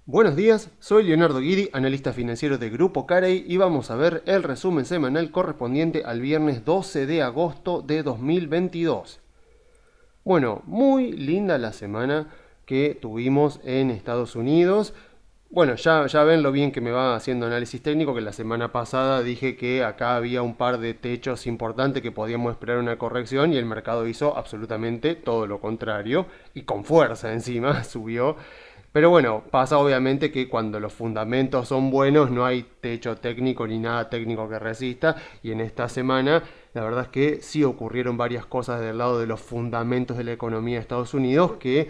Buenos días, soy Leonardo Guidi, analista financiero de Grupo Carey y vamos a ver el resumen semanal correspondiente al viernes 12 de agosto de 2022. Bueno, muy linda la semana que tuvimos en Estados Unidos. Bueno, ya ven lo bien que me va haciendo análisis técnico, que la semana pasada dije que acá había un par de techos importantes que podíamos esperar una corrección y el mercado hizo absolutamente todo lo contrario y con fuerza encima subió. Pero bueno, pasa obviamente que cuando los fundamentos son buenos no hay techo técnico ni nada técnico que resista y en esta semana la verdad es que sí ocurrieron varias cosas del lado de los fundamentos de la economía de Estados Unidos que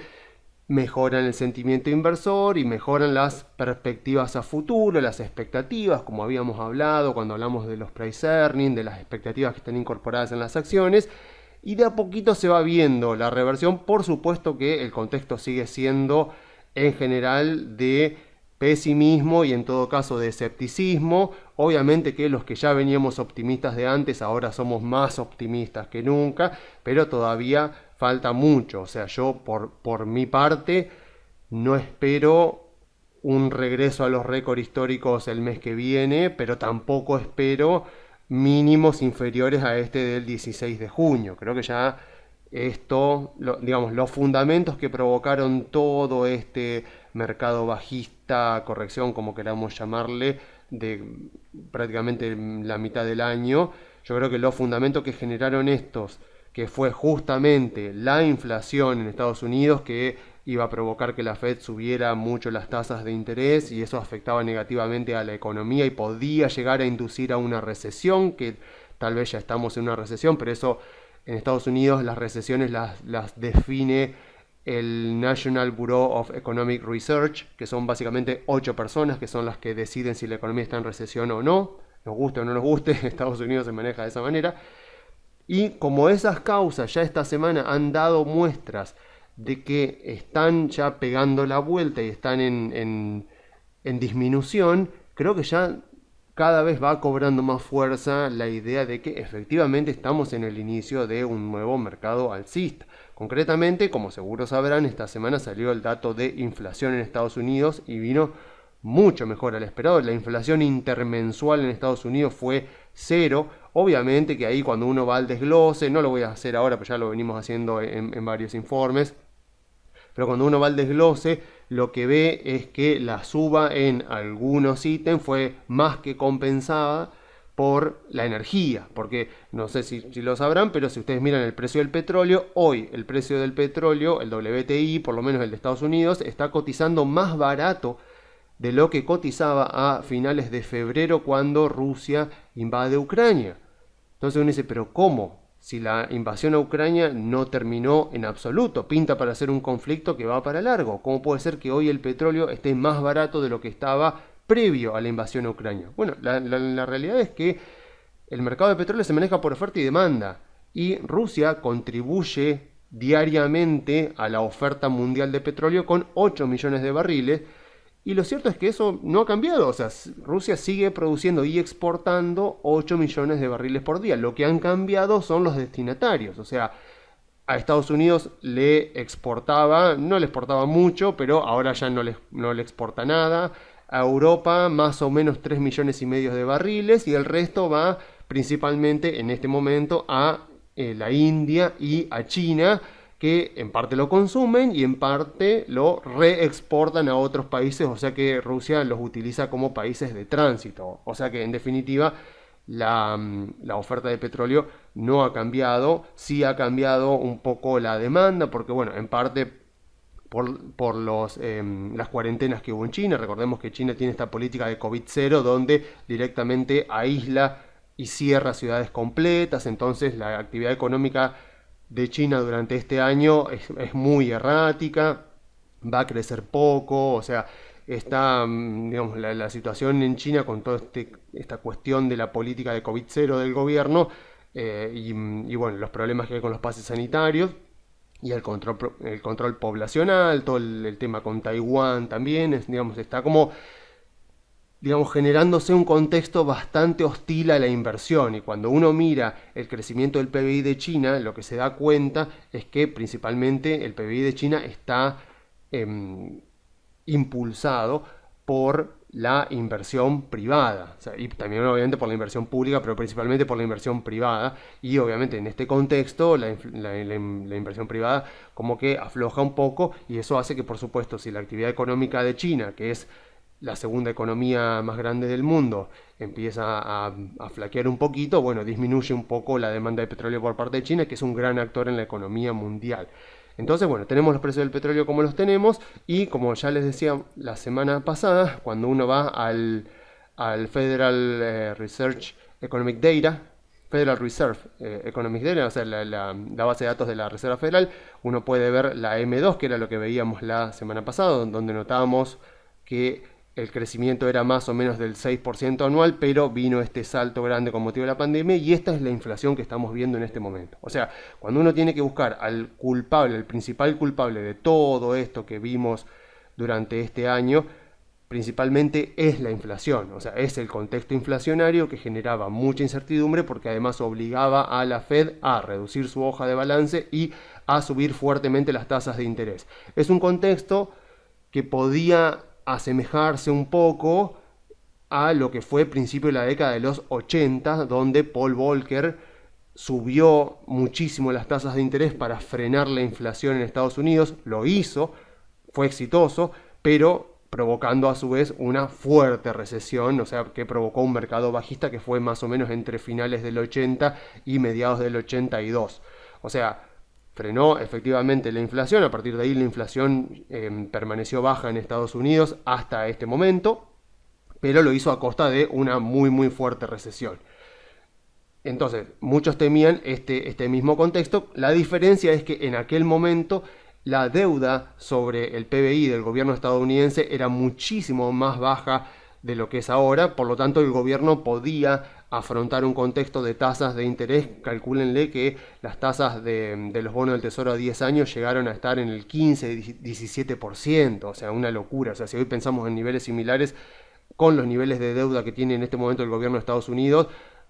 mejoran el sentimiento inversor y mejoran las perspectivas a futuro, las expectativas, como habíamos hablado cuando hablamos de los price earnings, de las expectativas que están incorporadas en las acciones. Y de a poquito se va viendo la reversión. Por supuesto que el contexto sigue siendo en general de pesimismo y en todo caso de escepticismo. Obviamente que los que ya veníamos optimistas de antes ahora somos más optimistas que nunca, pero todavía falta mucho. O sea, yo por mi parte no espero un regreso a los récords históricos el mes que viene, pero tampoco espero mínimos inferiores a este del 16 de junio. Creo que ya digamos, los fundamentos que provocaron todo este mercado bajista, corrección, como queramos llamarle, de prácticamente la mitad del año, yo creo que los fundamentos que generaron estos, que fue justamente la inflación en Estados Unidos, que iba a provocar que la Fed subiera mucho las tasas de interés y eso afectaba negativamente a la economía y podía llegar a inducir a una recesión, que tal vez ya estamos en una recesión, pero eso en Estados Unidos las recesiones las define el National Bureau of Economic Research, que son básicamente 8 personas que son las que deciden si la economía está en recesión o no, nos guste o no nos guste, Estados Unidos se maneja de esa manera. Y como esas causas ya esta semana han dado muestras de que están ya pegando la vuelta y están en disminución, creo que ya cada vez va cobrando más fuerza la idea de que efectivamente estamos en el inicio de un nuevo mercado alcista. Concretamente, como seguro sabrán, esta semana salió el dato de inflación en Estados Unidos y vino mucho mejor al esperado. La inflación intermensual en Estados Unidos fue cero. Obviamente que ahí cuando uno va al desglose, no lo voy a hacer ahora, pero ya lo venimos haciendo en varios informes, pero cuando uno va al desglose, lo que ve es que la suba en algunos ítems fue más que compensada por la energía, porque no sé si lo sabrán, pero si ustedes miran el precio del petróleo, hoy el precio del petróleo, el WTI, por lo menos el de Estados Unidos, está cotizando más barato de lo que cotizaba a finales de febrero cuando Rusia invade Ucrania. Entonces uno dice, pero ¿cómo? Si la invasión a Ucrania no terminó en absoluto, pinta para ser un conflicto que va para largo. ¿Cómo puede ser que hoy el petróleo esté más barato de lo que estaba previo a la invasión a Ucrania? Bueno, la realidad es que el mercado de petróleo se maneja por oferta y demanda y Rusia contribuye diariamente a la oferta mundial de petróleo con 8 millones de barriles. Y lo cierto es que eso no ha cambiado. O sea, Rusia sigue produciendo y exportando 8 millones de barriles por día. Lo que han cambiado son los destinatarios. O sea, a Estados Unidos no le exportaba mucho, pero ahora ya no le exporta nada. A Europa más o menos 3 millones y medio de barriles y el resto va principalmente en este momento a la India y a China, que en parte lo consumen y en parte lo reexportan a otros países, o sea que Rusia los utiliza como países de tránsito. O sea que en definitiva la oferta de petróleo no ha cambiado, sí ha cambiado un poco la demanda, porque bueno, en parte por las cuarentenas que hubo en China. Recordemos que China tiene esta política de COVID-0 donde directamente aísla y cierra ciudades completas, entonces la actividad económica de China durante este año es muy errática, va a crecer poco, o sea, está, digamos, la situación en China con toda esta cuestión de la política de COVID-0 del gobierno y bueno, los problemas que hay con los pases sanitarios y el control poblacional, todo el tema con Taiwán también, digamos, está como generándose un contexto bastante hostil a la inversión. Y cuando uno mira el crecimiento del PBI de China, lo que se da cuenta es que principalmente el PBI de China está impulsado por la inversión privada, o sea, y también obviamente por la inversión pública, pero principalmente por la inversión privada, y obviamente en este contexto la inversión privada como que afloja un poco, y eso hace que, por supuesto, si la actividad económica de China, que es la segunda economía más grande del mundo, empieza a flaquear un poquito, bueno, disminuye un poco la demanda de petróleo por parte de China, que es un gran actor en la economía mundial. Entonces, bueno, tenemos los precios del petróleo como los tenemos, y como ya les decía la semana pasada, cuando uno va al Federal Research Economic Data, Federal Reserve Economic Data, o sea, la base de datos de la Reserva Federal, uno puede ver la M2, que era lo que veíamos la semana pasada, donde notábamos que el crecimiento era más o menos del 6% anual, pero vino este salto grande con motivo de la pandemia, y esta es la inflación que estamos viendo en este momento. O sea, cuando uno tiene que buscar al culpable, el principal culpable de todo esto que vimos durante este año, principalmente es la inflación. O sea, es el contexto inflacionario que generaba mucha incertidumbre, porque además obligaba a la Fed a reducir su hoja de balance y a subir fuertemente las tasas de interés. Es un contexto que podía asemejarse un poco a lo que fue principio de la década de los 80, donde Paul Volcker subió muchísimo las tasas de interés para frenar la inflación en Estados Unidos. Lo hizo, fue exitoso, pero provocando a su vez una fuerte recesión, o sea, que provocó un mercado bajista que fue más o menos entre finales del 80 y mediados del 82. O sea, frenó efectivamente la inflación. A partir de ahí la inflación permaneció baja en Estados Unidos hasta este momento, pero lo hizo a costa de una muy fuerte recesión. Entonces, muchos temían este mismo contexto. La diferencia es que en aquel momento la deuda sobre el PBI del gobierno estadounidense era muchísimo más baja de lo que es ahora, por lo tanto el gobierno podía afrontar un contexto de tasas de interés. Calcúlenle que las tasas de los bonos del Tesoro a 10 años llegaron a estar en el 15-17%, o sea, una locura. O sea, si hoy pensamos en niveles similares, con los niveles de deuda que tiene en este momento el gobierno de Estados Unidos,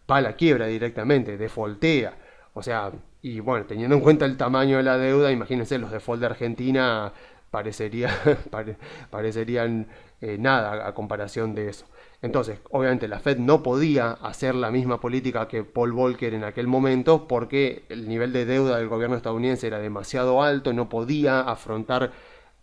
va a la quiebra directamente, defaultea. O sea, y bueno, teniendo en cuenta el tamaño de la deuda, imagínense, los default de Argentina parecerían nada a comparación de eso. Entonces, obviamente la Fed no podía hacer la misma política que Paul Volcker en aquel momento, porque el nivel de deuda del gobierno estadounidense era demasiado alto, no podía afrontar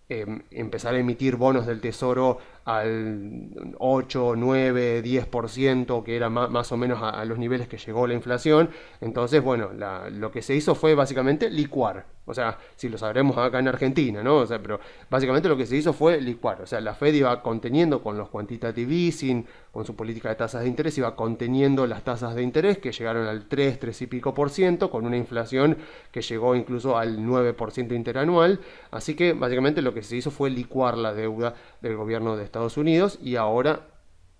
empezar a emitir bonos del tesoro al 8, 9, 10%, que era más o menos a los niveles que llegó la inflación. Entonces, bueno, lo que se hizo fue básicamente licuar. O sea, si lo sabremos acá en Argentina, ¿no? O sea, pero básicamente lo que se hizo fue licuar. O sea, la Fed iba conteniendo con los quantitative easing, con su política de tasas de interés, iba conteniendo las tasas de interés que llegaron al 3 y pico por ciento, con una inflación que llegó incluso al 9% interanual. Así que básicamente lo que se hizo fue licuar la deuda del gobierno de Estados Unidos. Y ahora,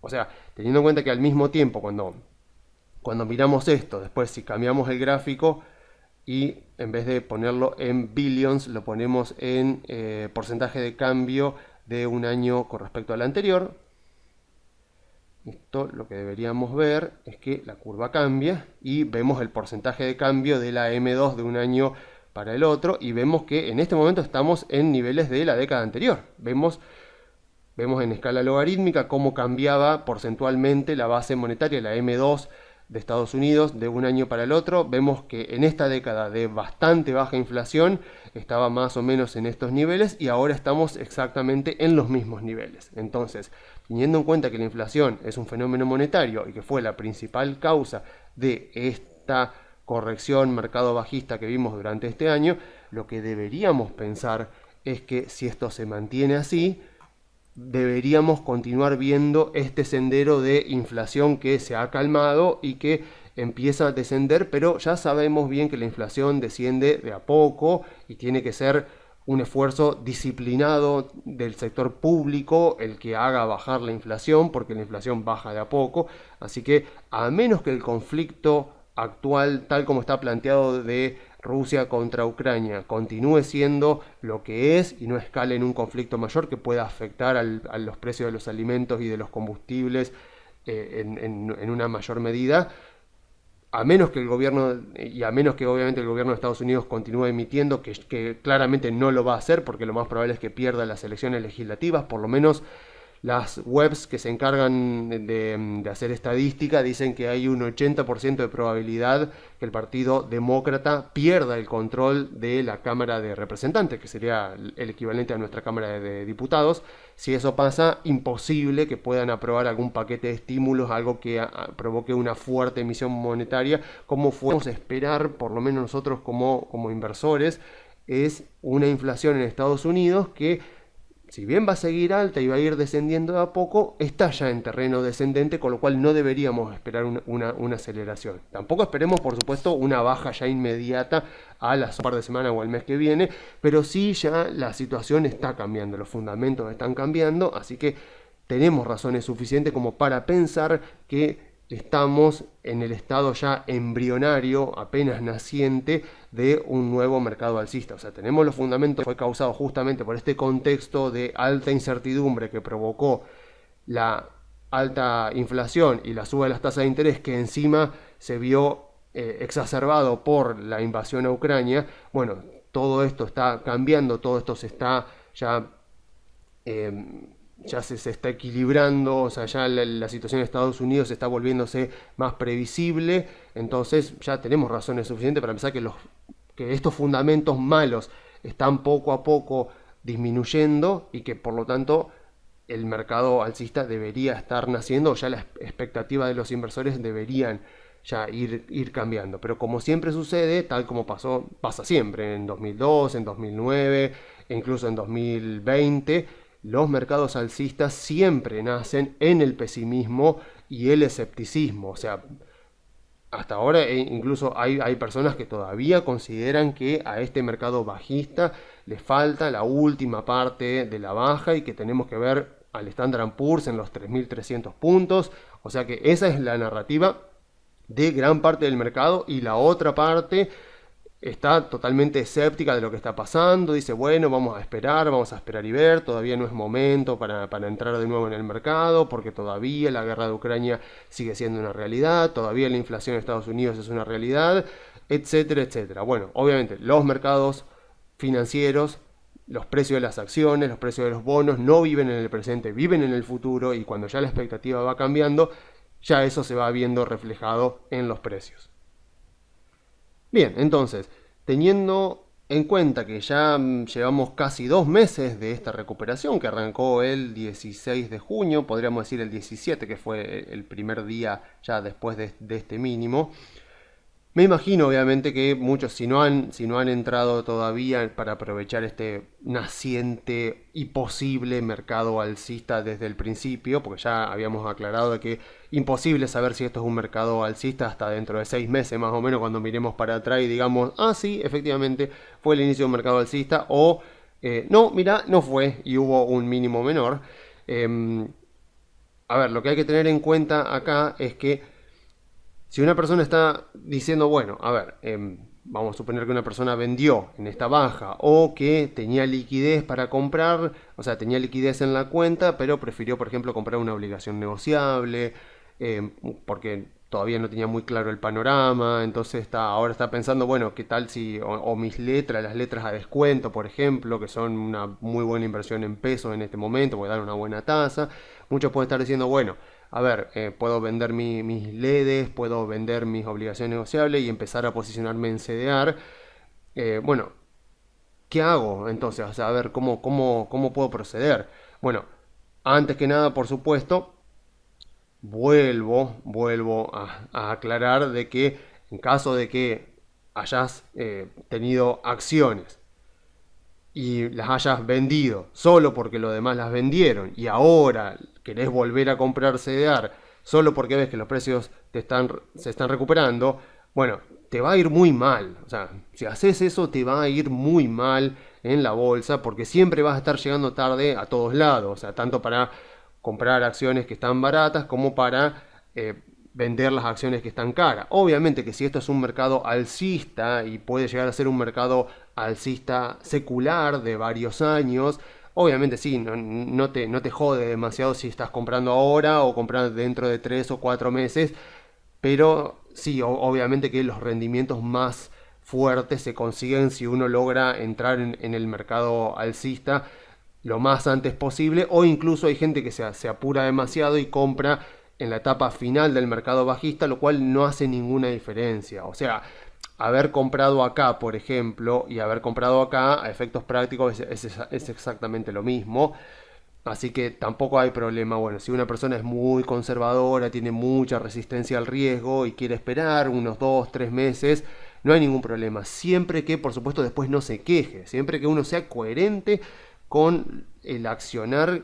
o sea, teniendo en cuenta que al mismo tiempo, cuando miramos esto, después si cambiamos el gráfico y en vez de ponerlo en billions, lo ponemos en porcentaje de cambio de un año con respecto al anterior, esto lo que deberíamos ver es que la curva cambia y vemos el porcentaje de cambio de la M2 de un año para el otro, y vemos que en este momento estamos en niveles de la década anterior. Vemos en escala logarítmica cómo cambiaba porcentualmente la base monetaria, la M2 de Estados Unidos, de un año para el otro. Vemos que en esta década de bastante baja inflación estaba más o menos en estos niveles, y ahora estamos exactamente en los mismos niveles. Entonces, teniendo en cuenta que la inflación es un fenómeno monetario y que fue la principal causa de esta corrección mercado bajista que vimos durante este año, lo que deberíamos pensar es que si esto se mantiene así, deberíamos continuar viendo este sendero de inflación que se ha calmado y que empieza a descender, pero ya sabemos bien que la inflación desciende de a poco y tiene que ser un esfuerzo disciplinado del sector público el que haga bajar la inflación, porque la inflación baja de a poco. Así que a menos que el conflicto actual, tal como está planteado, de Rusia contra Ucrania, continúe siendo lo que es y no escale en un conflicto mayor que pueda afectar a los precios de los alimentos y de los combustibles en una mayor medida, a menos que el gobierno, y a menos que obviamente el gobierno de Estados Unidos continúe emitiendo, que claramente no lo va a hacer, porque lo más probable es que pierda las elecciones legislativas, por lo menos las webs que se encargan de hacer estadística dicen que hay un 80% de probabilidad que el Partido Demócrata pierda el control de la Cámara de Representantes, que sería el equivalente a nuestra Cámara de Diputados. Si eso pasa, imposible que puedan aprobar algún paquete de estímulos, algo que provoque una fuerte emisión monetaria, como podemos esperar, por lo menos nosotros como inversores, es una inflación en Estados Unidos que, si bien va a seguir alta y va a ir descendiendo de a poco, está ya en terreno descendente, con lo cual no deberíamos esperar una aceleración. Tampoco esperemos, por supuesto, una baja ya inmediata a las par de semanas o el mes que viene, pero sí ya la situación está cambiando, los fundamentos están cambiando, así que tenemos razones suficientes como para pensar que estamos en el estado ya embrionario, apenas naciente, de un nuevo mercado alcista. O sea, tenemos los fundamentos, fue causado justamente por este contexto de alta incertidumbre que provocó la alta inflación y la suba de las tasas de interés, que encima se vio exacerbado por la invasión a Ucrania. Bueno, todo esto está cambiando, todo esto se está ya se está equilibrando, o sea, ya la situación de Estados Unidos está volviéndose más previsible, entonces ya tenemos razones suficientes para pensar que estos fundamentos malos están poco a poco disminuyendo y que por lo tanto el mercado alcista debería estar naciendo, ya las expectativas de los inversores deberían ya ir cambiando. Pero como siempre sucede, tal como pasa siempre en 2002, en 2009 e incluso en 2020, los mercados alcistas siempre nacen en el pesimismo y el escepticismo. O sea, hasta ahora incluso hay personas que todavía consideran que a este mercado bajista le falta la última parte de la baja y que tenemos que ver al Standard & Poor's en los 3.300 puntos. O sea que esa es la narrativa de gran parte del mercado, y la otra parte está totalmente escéptica de lo que está pasando. Dice, bueno, vamos a esperar y ver, todavía no es momento para entrar de nuevo en el mercado, porque todavía la guerra de Ucrania sigue siendo una realidad, todavía la inflación en Estados Unidos es una realidad, etcétera, etcétera. Bueno, obviamente los mercados financieros, los precios de las acciones, los precios de los bonos no viven en el presente, viven en el futuro, y cuando ya la expectativa va cambiando, ya eso se va viendo reflejado en los precios. Bien, entonces, teniendo en cuenta que ya llevamos casi 2 meses de esta recuperación, que arrancó el 16 de junio, podríamos decir el 17, que fue el primer día ya después de este mínimo, me imagino obviamente que muchos, si no han entrado todavía para aprovechar este naciente y posible mercado alcista desde el principio, porque ya habíamos aclarado de que imposible saber si esto es un mercado alcista hasta dentro de 6 meses más o menos, cuando miremos para atrás y digamos, sí, efectivamente fue el inicio de un mercado alcista, o no, mira, no fue y hubo un mínimo menor. A ver, lo que hay que tener en cuenta acá es que si una persona está diciendo, bueno, a ver, vamos a suponer que una persona vendió en esta baja, o que tenía liquidez para comprar, o sea, tenía liquidez en la cuenta, pero prefirió, por ejemplo, comprar una obligación negociable, porque todavía no tenía muy claro el panorama, entonces ahora está pensando, bueno, ¿qué tal si, o mis letras, las letras a descuento, por ejemplo, que son una muy buena inversión en pesos en este momento, porque dan una buena tasa? Muchos pueden estar diciendo, bueno, a ver, puedo vender mis LEDs, puedo vender mis obligaciones negociables y empezar a posicionarme en CDR. Bueno, ¿qué hago entonces? O sea, a ver, ¿cómo puedo proceder? Bueno, antes que nada, por supuesto, vuelvo a aclarar de que en caso de que hayas tenido acciones y las hayas vendido solo porque los demás las vendieron, y ahora querés volver a comprar CDR solo porque ves que los precios se están recuperando, bueno, te va a ir muy mal. O sea, si haces eso te va a ir muy mal en la bolsa, porque siempre vas a estar llegando tarde a todos lados. O sea, tanto para comprar acciones que están baratas como para vender las acciones que están caras. Obviamente que si esto es un mercado alcista, y puede llegar a ser un mercado alcista secular de varios años, obviamente sí, no te jode demasiado si estás comprando ahora o comprando dentro de 3 o 4 meses, pero sí, obviamente que los rendimientos más fuertes se consiguen si uno logra entrar en el mercado alcista lo más antes posible, o incluso hay gente que se apura demasiado y compra en la etapa final del mercado bajista, lo cual no hace ninguna diferencia. O sea, haber comprado acá, por ejemplo, y haber comprado acá, a efectos prácticos es exactamente lo mismo. Así que tampoco hay problema. Bueno, si una persona es muy conservadora, tiene mucha resistencia al riesgo y quiere esperar unos 2, 3 meses, no hay ningún problema. Siempre que, por supuesto, después no se queje. Siempre que uno sea coherente con el accionar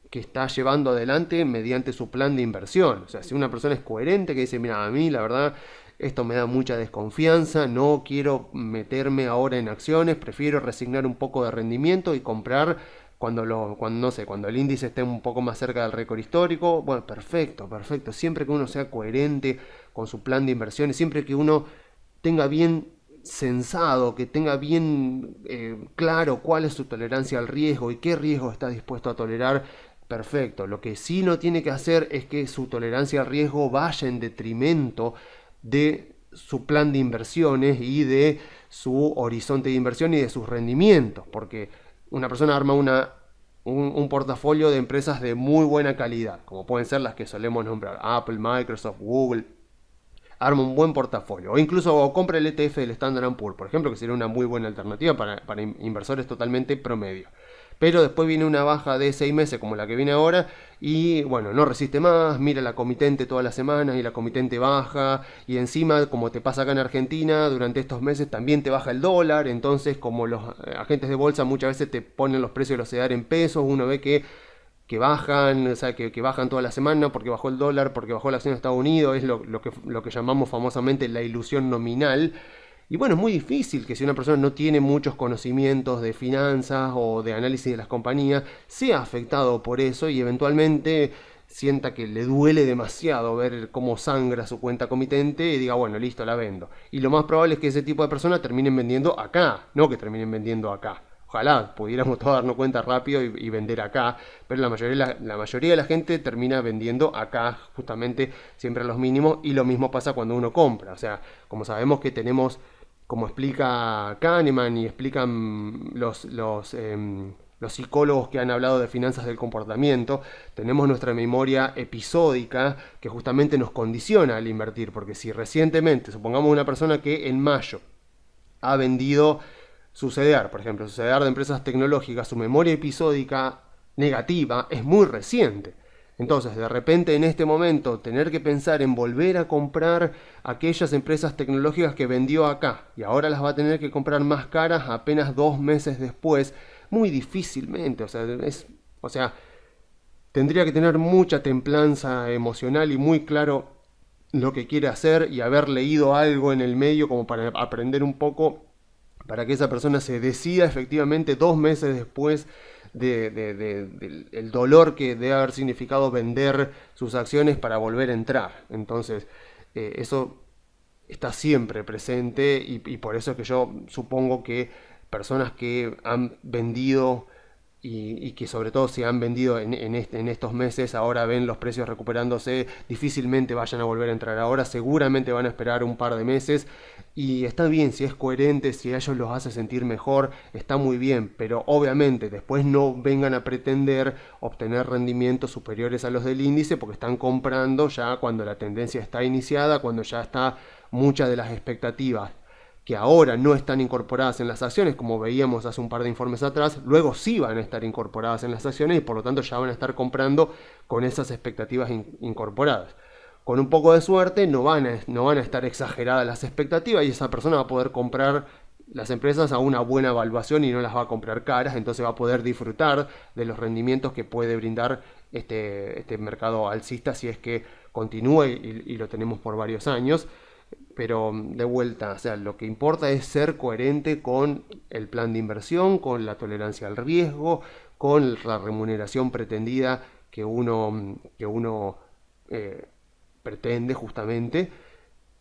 que está llevando adelante mediante su plan de inversión. O sea, si una persona es coherente, que dice, mira, a mí la verdad esto me da mucha desconfianza, no quiero meterme ahora en acciones, prefiero resignar un poco de rendimiento y comprar no sé, cuando el índice esté un poco más cerca del récord histórico. Bueno, perfecto, perfecto. Siempre que uno sea coherente con su plan de inversiones, siempre que uno tenga bien sensado, que tenga bien claro cuál es su tolerancia al riesgo y qué riesgo está dispuesto a tolerar, perfecto. Lo que sí no tiene que hacer es que su tolerancia al riesgo vaya en detrimento de su plan de inversiones y de su horizonte de inversión y de sus rendimientos, porque una persona arma un portafolio de empresas de muy buena calidad, como pueden ser las que solemos nombrar, Apple, Microsoft, Google. Arma un buen portafolio, o incluso compra el ETF del Standard Poor's, por ejemplo, que sería una muy buena alternativa para inversores totalmente promedio. Pero después viene una baja de 6 meses como la que viene ahora y bueno, no resiste más, mira la comitente todas las semanas y la comitente baja, y encima, como te pasa acá en Argentina, durante estos meses también te baja el dólar. Entonces, como los agentes de bolsa muchas veces te ponen los precios de los CEDAR en pesos, uno ve que bajan, o sea, que bajan toda la semana porque bajó el dólar, porque bajó la acción de Estados Unidos. Es lo que llamamos famosamente la ilusión nominal. Y bueno, es muy difícil que si una persona no tiene muchos conocimientos de finanzas o de análisis de las compañías, sea afectado por eso y eventualmente sienta que le duele demasiado ver cómo sangra su cuenta comitente y diga, bueno, listo, la vendo. Y lo más probable es que ese tipo de personas terminen vendiendo acá, no que terminen vendiendo acá. Ojalá pudiéramos todos darnos cuenta rápido y vender acá, pero la mayoría de la gente termina vendiendo acá, justamente siempre a los mínimos, y lo mismo pasa cuando uno compra. O sea, como sabemos que tenemos, como explica Kahneman y explican los psicólogos que han hablado de finanzas del comportamiento, tenemos nuestra memoria episódica que justamente nos condiciona al invertir, porque si recientemente, supongamos una persona que en mayo ha vendido su CEDAR, por ejemplo, su CEDAR de empresas tecnológicas, su memoria episódica negativa es muy reciente. Entonces, de repente en este momento, tener que pensar en volver a comprar aquellas empresas tecnológicas que vendió acá y ahora las va a tener que comprar más caras apenas 2 meses después, muy difícilmente. O sea, tendría que tener mucha templanza emocional y muy claro lo que quiere hacer y haber leído algo en el medio como para aprender un poco, para que esa persona se decida efectivamente 2 meses después del dolor que debe haber significado vender sus acciones para volver a entrar. Entonces, eso está siempre presente y por eso es que yo supongo que personas que han vendido y que sobre todo si han vendido en estos meses, ahora ven los precios recuperándose, difícilmente vayan a volver a entrar ahora, seguramente van a esperar un par de meses. Y está bien, si es coherente, si a ellos los hace sentir mejor, está muy bien, pero obviamente después no vengan a pretender obtener rendimientos superiores a los del índice, porque están comprando ya cuando la tendencia está iniciada, cuando ya está muchas de las expectativas que ahora no están incorporadas en las acciones, como veíamos hace un par de informes atrás, luego sí van a estar incorporadas en las acciones y por lo tanto ya van a estar comprando con esas expectativas incorporadas. Con un poco de suerte no van a estar exageradas las expectativas y esa persona va a poder comprar las empresas a una buena evaluación y no las va a comprar caras, entonces va a poder disfrutar de los rendimientos que puede brindar este mercado alcista si es que continúa y lo tenemos por varios años. Pero de vuelta, o sea, lo que importa es ser coherente con el plan de inversión, con la tolerancia al riesgo, con la remuneración pretendida que uno pretende justamente,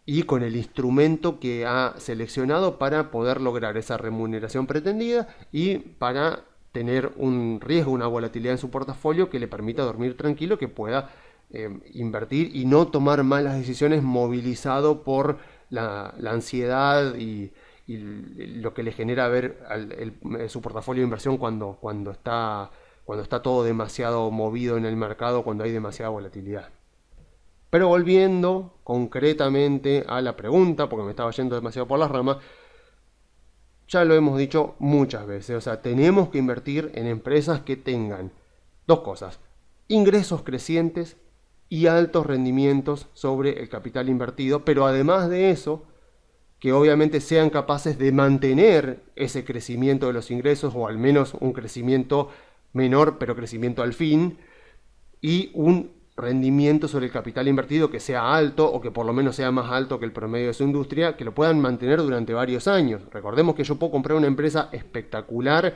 y con el instrumento que ha seleccionado para poder lograr esa remuneración pretendida y para tener un riesgo, una volatilidad en su portafolio que le permita dormir tranquilo, que pueda invertir y no tomar malas decisiones movilizado por la ansiedad y lo que le genera ver su portafolio de inversión cuando está todo demasiado movido en el mercado, cuando hay demasiada volatilidad. Pero volviendo concretamente a la pregunta, porque me estaba yendo demasiado por las ramas, ya lo hemos dicho muchas veces, o sea, tenemos que invertir en empresas que tengan dos cosas: ingresos crecientes y altos rendimientos sobre el capital invertido, pero además de eso, que obviamente sean capaces de mantener ese crecimiento de los ingresos, o al menos un crecimiento menor, pero crecimiento al fin, y un rendimiento sobre el capital invertido que sea alto, o que por lo menos sea más alto que el promedio de su industria, que lo puedan mantener durante varios años. Recordemos que yo puedo comprar una empresa espectacular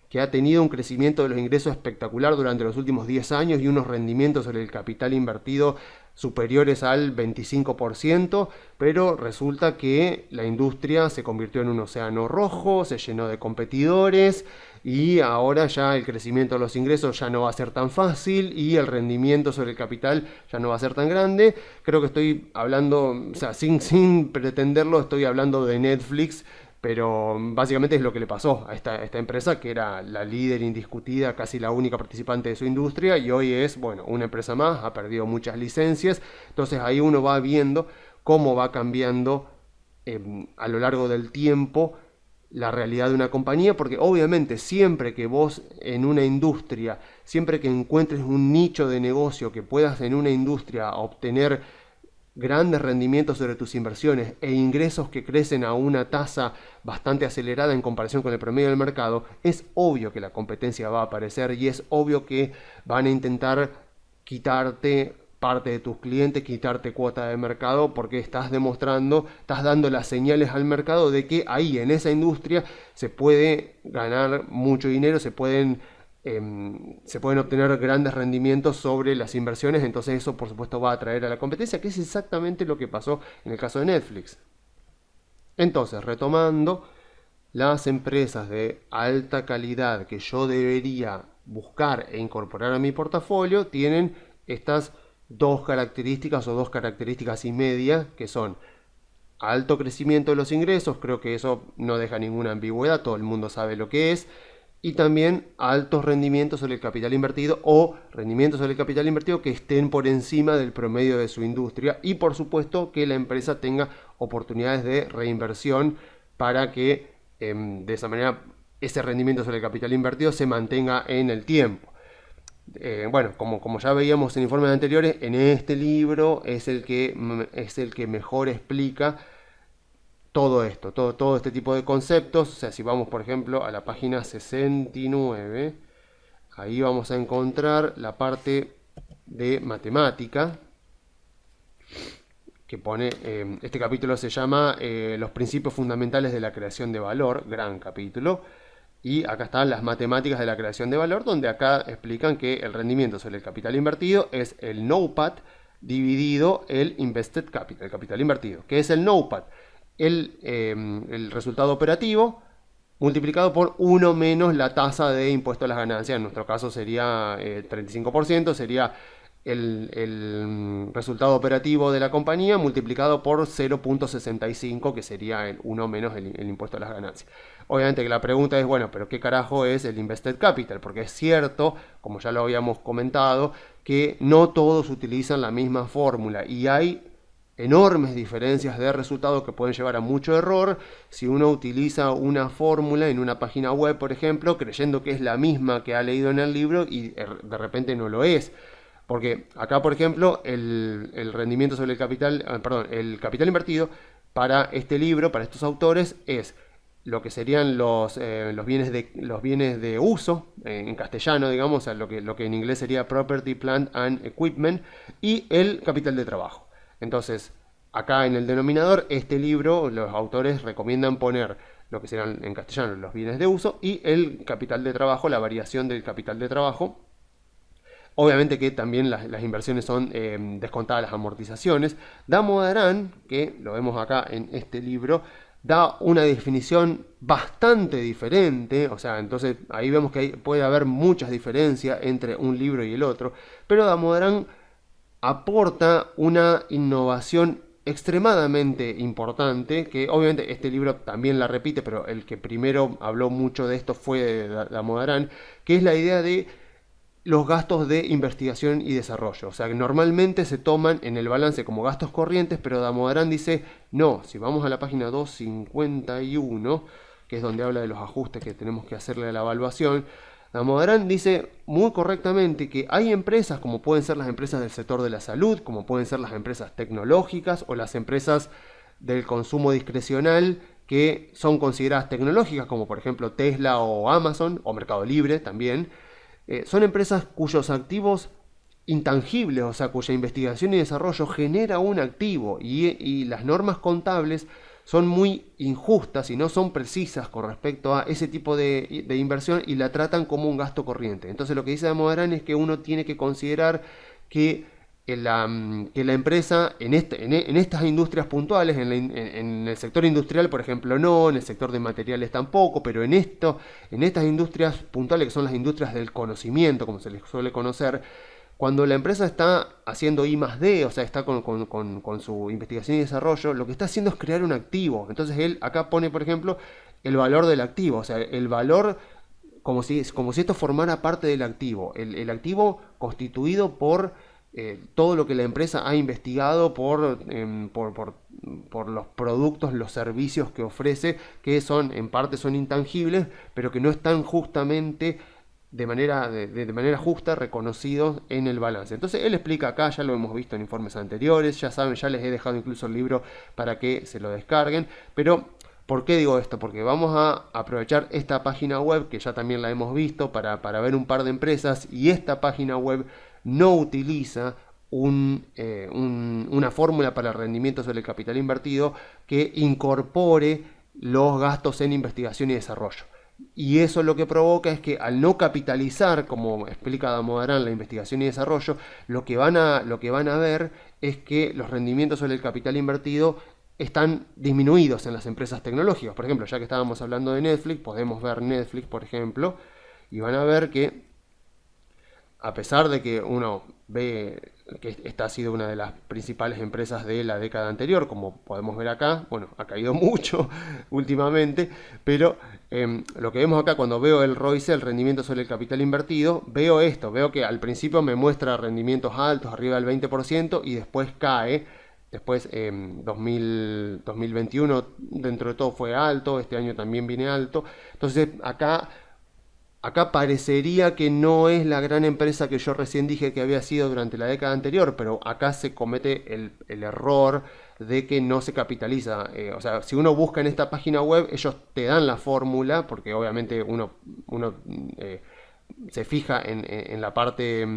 que ha tenido un crecimiento de los ingresos espectacular durante los últimos 10 años y unos rendimientos sobre el capital invertido superiores al 25%, pero resulta que la industria se convirtió en un océano rojo, se llenó de competidores y ahora ya el crecimiento de los ingresos ya no va a ser tan fácil y el rendimiento sobre el capital ya no va a ser tan grande. Creo que estoy hablando, o sea, sin pretenderlo, estoy hablando de Netflix, pero básicamente es lo que le pasó a esta empresa, que era la líder indiscutida, casi la única participante de su industria, y hoy es, bueno, una empresa más, ha perdido muchas licencias. Entonces ahí uno va viendo cómo va cambiando a lo largo del tiempo la realidad de una compañía, porque obviamente siempre que vos en una industria, siempre que encuentres un nicho de negocio que puedas en una industria obtener grandes rendimientos sobre tus inversiones e ingresos que crecen a una tasa bastante acelerada en comparación con el promedio del mercado, es obvio que la competencia va a aparecer y es obvio que van a intentar quitarte parte de tus clientes, quitarte cuota de mercado, porque estás demostrando, estás dando las señales al mercado de que ahí en esa industria se puede ganar mucho dinero, se pueden obtener grandes rendimientos sobre las inversiones. Entonces eso por supuesto va a atraer a la competencia, que es exactamente lo que pasó en el caso de Netflix. Entonces, retomando, las empresas de alta calidad que yo debería buscar e incorporar a mi portafolio tienen estas dos características, o dos características y media, que son alto crecimiento de los ingresos, creo que eso no deja ninguna ambigüedad, todo el mundo sabe lo que es, y también altos rendimientos sobre el capital invertido, o rendimientos sobre el capital invertido que estén por encima del promedio de su industria, y por supuesto que la empresa tenga oportunidades de reinversión para que de esa manera ese rendimiento sobre el capital invertido se mantenga en el tiempo. Bueno, como ya veíamos en informes anteriores, en este libro es el que mejor explica todo esto, todo este tipo de conceptos. O sea, si vamos por ejemplo a la página 69, ahí vamos a encontrar la parte de matemática que pone, este capítulo se llama Los principios fundamentales de la creación de valor, gran capítulo. Y acá están las matemáticas de la creación de valor, donde acá explican que el rendimiento sobre el capital invertido es el NOPAT dividido el Invested Capital, el capital invertido. ¿Qué es el NOPAT? El resultado operativo multiplicado por 1 menos la tasa de impuesto a las ganancias. En nuestro caso sería 35%, sería el resultado operativo de la compañía multiplicado por 0.65, que sería el 1 menos el impuesto a las ganancias. Obviamente que la pregunta es, bueno, pero ¿qué carajo es el Invested Capital? Porque es cierto, como ya lo habíamos comentado, que no todos utilizan la misma fórmula y hay enormes diferencias de resultados que pueden llevar a mucho error si uno utiliza una fórmula en una página web, por ejemplo, creyendo que es la misma que ha leído en el libro y de repente no lo es. Porque acá, por ejemplo, el rendimiento sobre el capital, el capital invertido para este libro, para estos autores, es lo que serían los bienes de uso, en castellano, digamos, o sea, lo que en inglés sería Property, Plant and Equipment, y el capital de trabajo. Entonces, acá en el denominador, este libro, los autores recomiendan poner lo que serán en castellano los bienes de uso y el capital de trabajo, la variación del capital de trabajo. Obviamente que también las inversiones son descontadas las amortizaciones. Damodaran, que lo vemos acá en este libro, da una definición bastante diferente. O sea, entonces ahí vemos que puede haber muchas diferencias entre un libro y el otro. Pero Damodaran aporta una innovación extremadamente importante, que obviamente este libro también la repite, pero el que primero habló mucho de esto fue Damodaran, que es la idea de los gastos de investigación y desarrollo. O sea, que normalmente se toman en el balance como gastos corrientes, pero Damodaran dice, no, si vamos a la página 251, que es donde habla de los ajustes que tenemos que hacerle a la evaluación, Damodaran dice muy correctamente que hay empresas, como pueden ser las empresas del sector de la salud, como pueden ser las empresas tecnológicas o las empresas del consumo discrecional, que son consideradas tecnológicas, como por ejemplo Tesla o Amazon, o Mercado Libre también. Son empresas cuyos activos intangibles, o sea, cuya investigación y desarrollo genera un activo, y las normas contables son muy injustas y no son precisas con respecto a ese tipo de inversión, y la tratan como un gasto corriente. Entonces lo que dice Damodaran es que uno tiene que considerar que la empresa en estas industrias puntuales, en el sector industrial por ejemplo no, en el sector de materiales tampoco, pero en estas industrias puntuales, que son las industrias del conocimiento, como se les suele conocer, cuando la empresa está haciendo I+D, o sea, está con su investigación y desarrollo, lo que está haciendo es crear un activo. Entonces él acá pone, por ejemplo, el valor del activo, o sea, el valor como si esto formara parte del activo, el activo constituido por todo lo que la empresa ha investigado, por los productos, los servicios que ofrece, que en parte son intangibles, pero que no están justamente de manera justa reconocidos en el balance. Entonces él explica acá, ya lo hemos visto en informes anteriores, ya saben, ya les he dejado incluso el libro para que se lo descarguen, pero ¿por qué digo esto? Porque vamos a aprovechar esta página web, que ya también la hemos visto, para ver un par de empresas, y esta página web no utiliza una fórmula para el rendimiento sobre el capital invertido que incorpore los gastos en investigación y desarrollo. Y eso lo que provoca es que al no capitalizar, como explica Damodaran, la investigación y desarrollo, lo que van a ver es que los rendimientos sobre el capital invertido están disminuidos en las empresas tecnológicas. Por ejemplo, ya que estábamos hablando de Netflix, podemos ver Netflix, por ejemplo, y van a ver que a pesar de que uno ve que esta ha sido una de las principales empresas de la década anterior, como podemos ver acá, bueno, ha caído mucho últimamente, pero lo que vemos acá cuando veo el ROIC, el rendimiento sobre el capital invertido, veo que al principio me muestra rendimientos altos, arriba del 20%, y después cae. Después 2021 dentro de todo fue alto, este año también viene alto. Entonces acá parecería que no es la gran empresa que yo recién dije que había sido durante la década anterior, pero acá se comete el error de que no se capitaliza. O sea, si uno busca en esta página web, ellos te dan la fórmula, porque obviamente uno se fija en la parte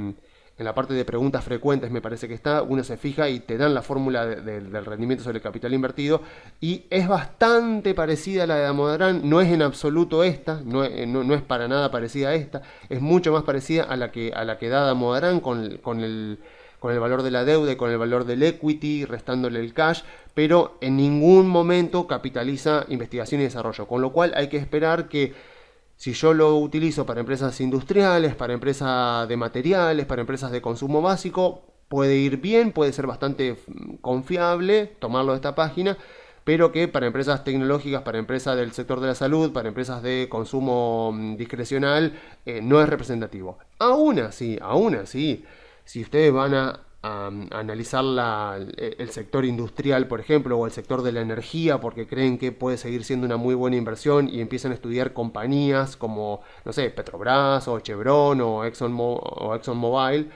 de preguntas frecuentes, me parece que está, uno se fija y te dan la fórmula del rendimiento sobre el capital invertido, y es bastante parecida a la de Damodaran, no es en absoluto esta, no es para nada parecida a esta, es mucho más parecida a la que da Damodaran con el valor de la deuda y con el valor del equity, restándole el cash, pero en ningún momento capitaliza investigación y desarrollo, con lo cual hay que esperar que si yo lo utilizo para empresas industriales, para empresas de materiales, para empresas de consumo básico, puede ir bien, puede ser bastante confiable tomarlo de esta página, pero que para empresas tecnológicas, para empresas del sector de la salud, para empresas de consumo discrecional, no es representativo. Aún así, si ustedes van a analizar el sector industrial, por ejemplo, o el sector de la energía, porque creen que puede seguir siendo una muy buena inversión, y empiezan a estudiar compañías como, no sé, Petrobras o Chevron o ExxonMobil,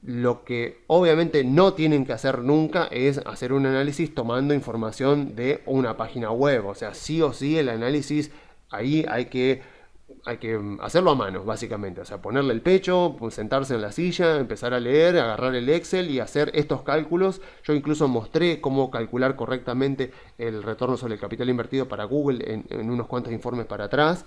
lo que obviamente no tienen que hacer nunca es hacer un análisis tomando información de una página web. O sea, sí o sí el análisis ahí hay que hacerlo a mano, básicamente. O sea, ponerle el pecho, sentarse en la silla, empezar a leer, agarrar el Excel y hacer estos cálculos. Yo incluso mostré cómo calcular correctamente el retorno sobre el capital invertido para Google en unos cuantos informes para atrás.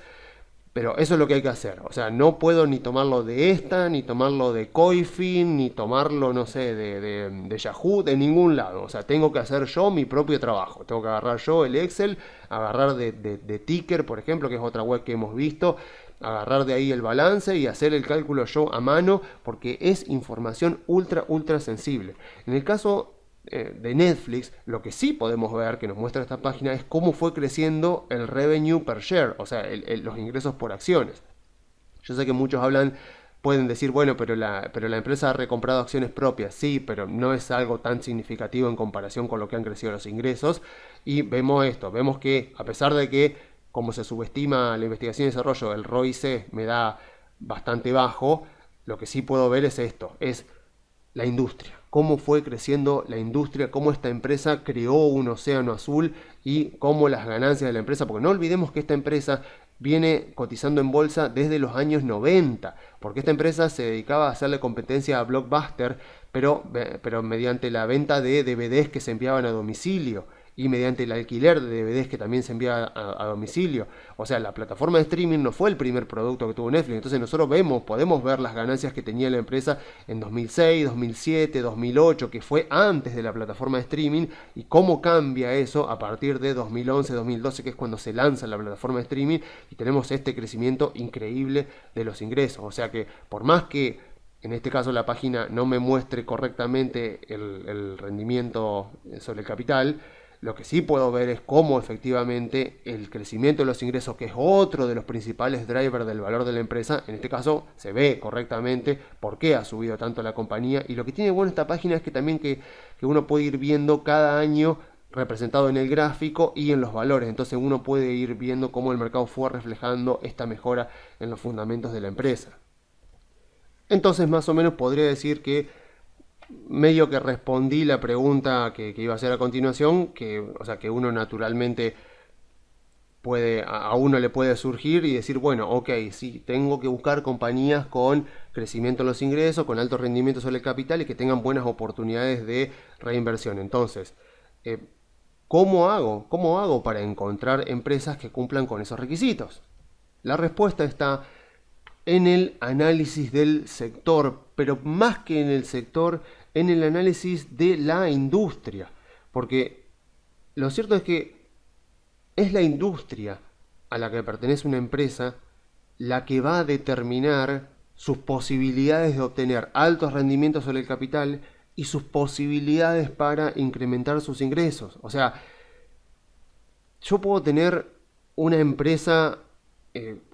Pero eso es lo que hay que hacer. O sea, no puedo ni tomarlo de esta, ni tomarlo de Coifin, ni tomarlo, no sé, de Yahoo, de ningún lado. O sea, tengo que hacer yo mi propio trabajo. Tengo que agarrar yo el Excel, agarrar de Ticker, por ejemplo, que es otra web que hemos visto. agarrar de ahí el balance y hacer el cálculo yo a mano, porque es información ultra sensible. En el caso de Netflix, lo que sí podemos ver, que nos muestra esta página, es cómo fue creciendo el revenue per share, o sea, los ingresos por acciones. Yo sé que muchos pueden decir, bueno, pero la empresa ha recomprado acciones propias. Sí, pero no es algo tan significativo en comparación con lo que han crecido los ingresos. Y vemos esto, vemos que a pesar de que, como se subestima la investigación y desarrollo, el ROIC me da bastante bajo, lo que sí puedo ver es esto, es la industria. Cómo fue creciendo la industria, cómo esta empresa creó un océano azul y cómo las ganancias de la empresa, porque no olvidemos que esta empresa viene cotizando en bolsa desde los años 90, porque esta empresa se dedicaba a hacerle competencia a Blockbuster, pero mediante la venta de DVDs que se enviaban a domicilio y mediante el alquiler de DVDs que también se envía a domicilio. O sea, la plataforma de streaming no fue el primer producto que tuvo Netflix. Entonces nosotros podemos ver las ganancias que tenía la empresa en 2006, 2007, 2008, que fue antes de la plataforma de streaming, y cómo cambia eso a partir de 2011, 2012, que es cuando se lanza la plataforma de streaming, y tenemos este crecimiento increíble de los ingresos. O sea que por más que en este caso la página no me muestre correctamente el rendimiento sobre el capital, lo que sí puedo ver es cómo efectivamente el crecimiento de los ingresos, que es otro de los principales drivers del valor de la empresa, en este caso se ve correctamente por qué ha subido tanto la compañía. Y lo que tiene bueno esta página es que también que uno puede ir viendo cada año representado en el gráfico y en los valores. Entonces uno puede ir viendo cómo el mercado fue reflejando esta mejora en los fundamentos de la empresa. Entonces más o menos podría decir que medio que respondí la pregunta que iba a hacer a continuación, o sea, que uno naturalmente a uno le puede surgir y decir, bueno, ok, sí, tengo que buscar compañías con crecimiento en los ingresos, con alto rendimiento sobre el capital y que tengan buenas oportunidades de reinversión. Entonces, ¿cómo hago? ¿Cómo hago para encontrar empresas que cumplan con esos requisitos? La respuesta está en el análisis del sector, pero más que en el sector, en el análisis de la industria. Porque lo cierto es que es la industria a la que pertenece una empresa la que va a determinar sus posibilidades de obtener altos rendimientos sobre el capital y sus posibilidades para incrementar sus ingresos. O sea, yo puedo tener una empresa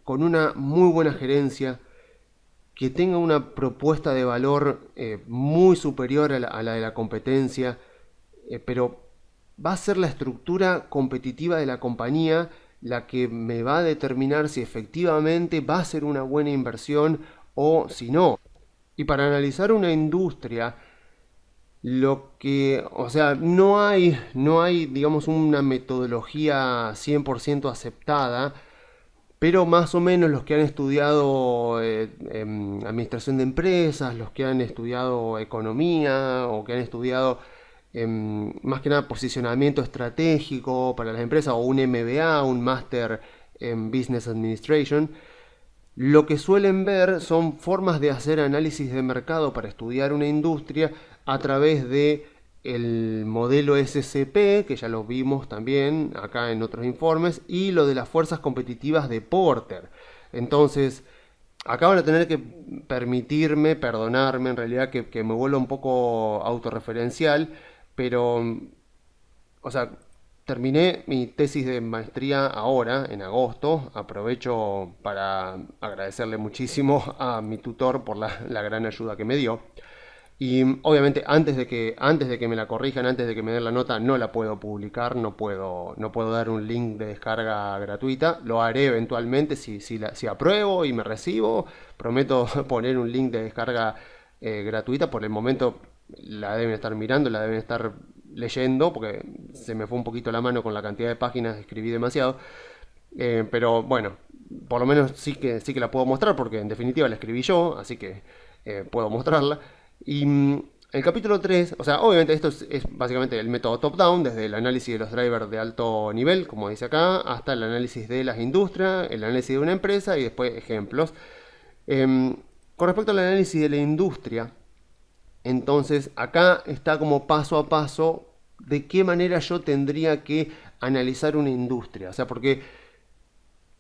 con una muy buena gerencia, que tenga una propuesta de valor muy superior a la de la competencia, pero va a ser la estructura competitiva de la compañía la que me va a determinar si efectivamente va a ser una buena inversión o si no. Y para analizar una industria, o sea, no hay, digamos, una metodología 100% aceptada, pero más o menos los que han estudiado administración de empresas, los que han estudiado economía o que han estudiado más que nada posicionamiento estratégico para las empresas, o un MBA, un Máster en Business Administration, lo que suelen ver son formas de hacer análisis de mercado para estudiar una industria a través de el modelo SCP, que ya lo vimos también acá en otros informes, y lo de las fuerzas competitivas de Porter. Entonces, acá van a tener que perdonarme en realidad que me vuelva un poco autorreferencial, pero, o sea, terminé mi tesis de maestría ahora, en agosto. Aprovecho para agradecerle muchísimo a mi tutor por la gran ayuda que me dio. Y obviamente antes de que me la corrijan, antes de que me den la nota, no la puedo publicar, no puedo dar un link de descarga gratuita. Lo haré eventualmente si apruebo y me recibo. Prometo poner un link de descarga gratuita. Por el momento la deben estar mirando, la deben estar leyendo, porque se me fue un poquito la mano con la cantidad de páginas, escribí demasiado. Pero bueno, por lo menos sí que la puedo mostrar, porque en definitiva la escribí yo, así que puedo mostrarla. Y el capítulo 3, o sea, obviamente esto es básicamente el método top-down, desde el análisis de los drivers de alto nivel, como dice acá, hasta el análisis de las industrias, el análisis de una empresa y después ejemplos. Con respecto al análisis de la industria, entonces acá está como paso a paso de qué manera yo tendría que analizar una industria. O sea, porque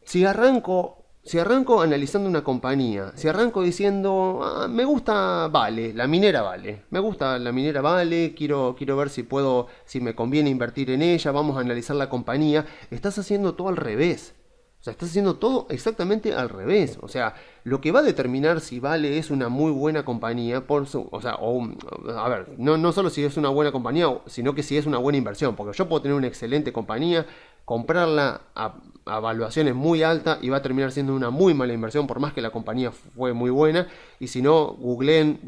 si arranco Si arranco analizando una compañía, si arranco diciendo, me gusta Vale, la minera Vale, me gusta la minera Vale, quiero ver si me conviene invertir en ella, vamos a analizar la compañía, estás haciendo todo al revés. O sea, estás haciendo todo exactamente al revés. O sea, lo que va a determinar si Vale es una muy buena compañía, a ver, no solo si es una buena compañía, sino que si es una buena inversión. Porque yo puedo tener una excelente compañía, comprarla a valuaciones muy altas y va a terminar siendo una muy mala inversión, por más que la compañía fue muy buena. Y si no, googleen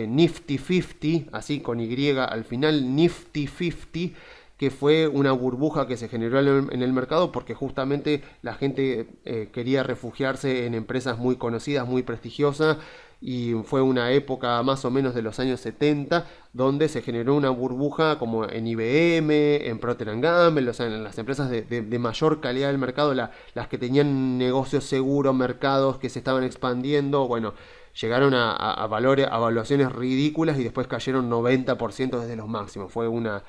Nifty 50, así con Y al final, Nifty 50, que fue una burbuja que se generó en el mercado porque justamente la gente quería refugiarse en empresas muy conocidas, muy prestigiosas, y fue una época más o menos de los años 70 donde se generó una burbuja como en IBM, en Procter & Gamble, o sea, en las empresas de mayor calidad del mercado, las que tenían negocios seguros, mercados que se estaban expandiendo, bueno, llegaron a valuaciones ridículas y después cayeron 90% desde los máximos. Fue una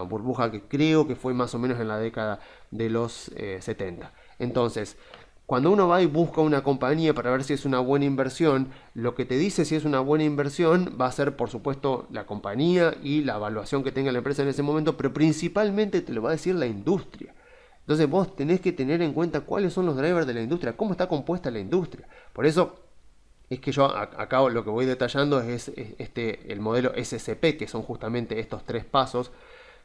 burbuja que creo que fue más o menos en la década de los 70. Entonces, cuando uno va y busca una compañía para ver si es una buena inversión, lo que te dice si es una buena inversión va a ser, por supuesto, la compañía y la evaluación que tenga la empresa en ese momento, pero principalmente te lo va a decir la industria. Entonces vos tenés que tener en cuenta cuáles son los drivers de la industria, cómo está compuesta la industria. Por eso es que yo acá lo que voy detallando es el modelo SCP, que son justamente estos tres pasos,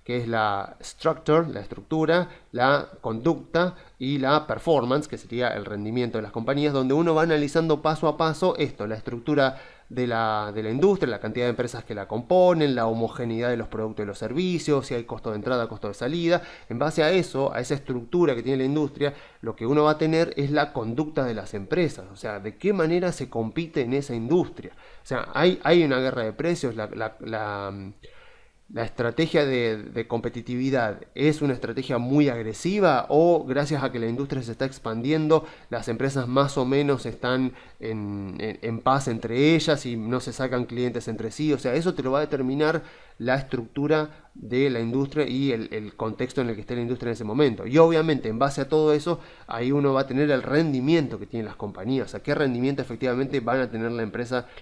que es la structure, la estructura, la conducta y la performance, que sería el rendimiento de las compañías, donde uno va analizando paso a paso esto, la estructura de la industria, la cantidad de empresas que la componen, la homogeneidad de los productos y los servicios, si hay costo de entrada, costo de salida. En base a eso, a esa estructura que tiene la industria, lo que uno va a tener es la conducta de las empresas, o sea, de qué manera se compite en esa industria. O sea, hay una guerra de precios, la estrategia de competitividad es una estrategia muy agresiva, o gracias a que la industria se está expandiendo, las empresas más o menos están en paz entre ellas y no se sacan clientes entre sí. O sea, eso te lo va a determinar la estructura de la industria y el contexto en el que esté la industria en ese momento. Y obviamente en base a todo eso, ahí uno va a tener el rendimiento que tienen las compañías, o sea, qué rendimiento efectivamente van a tener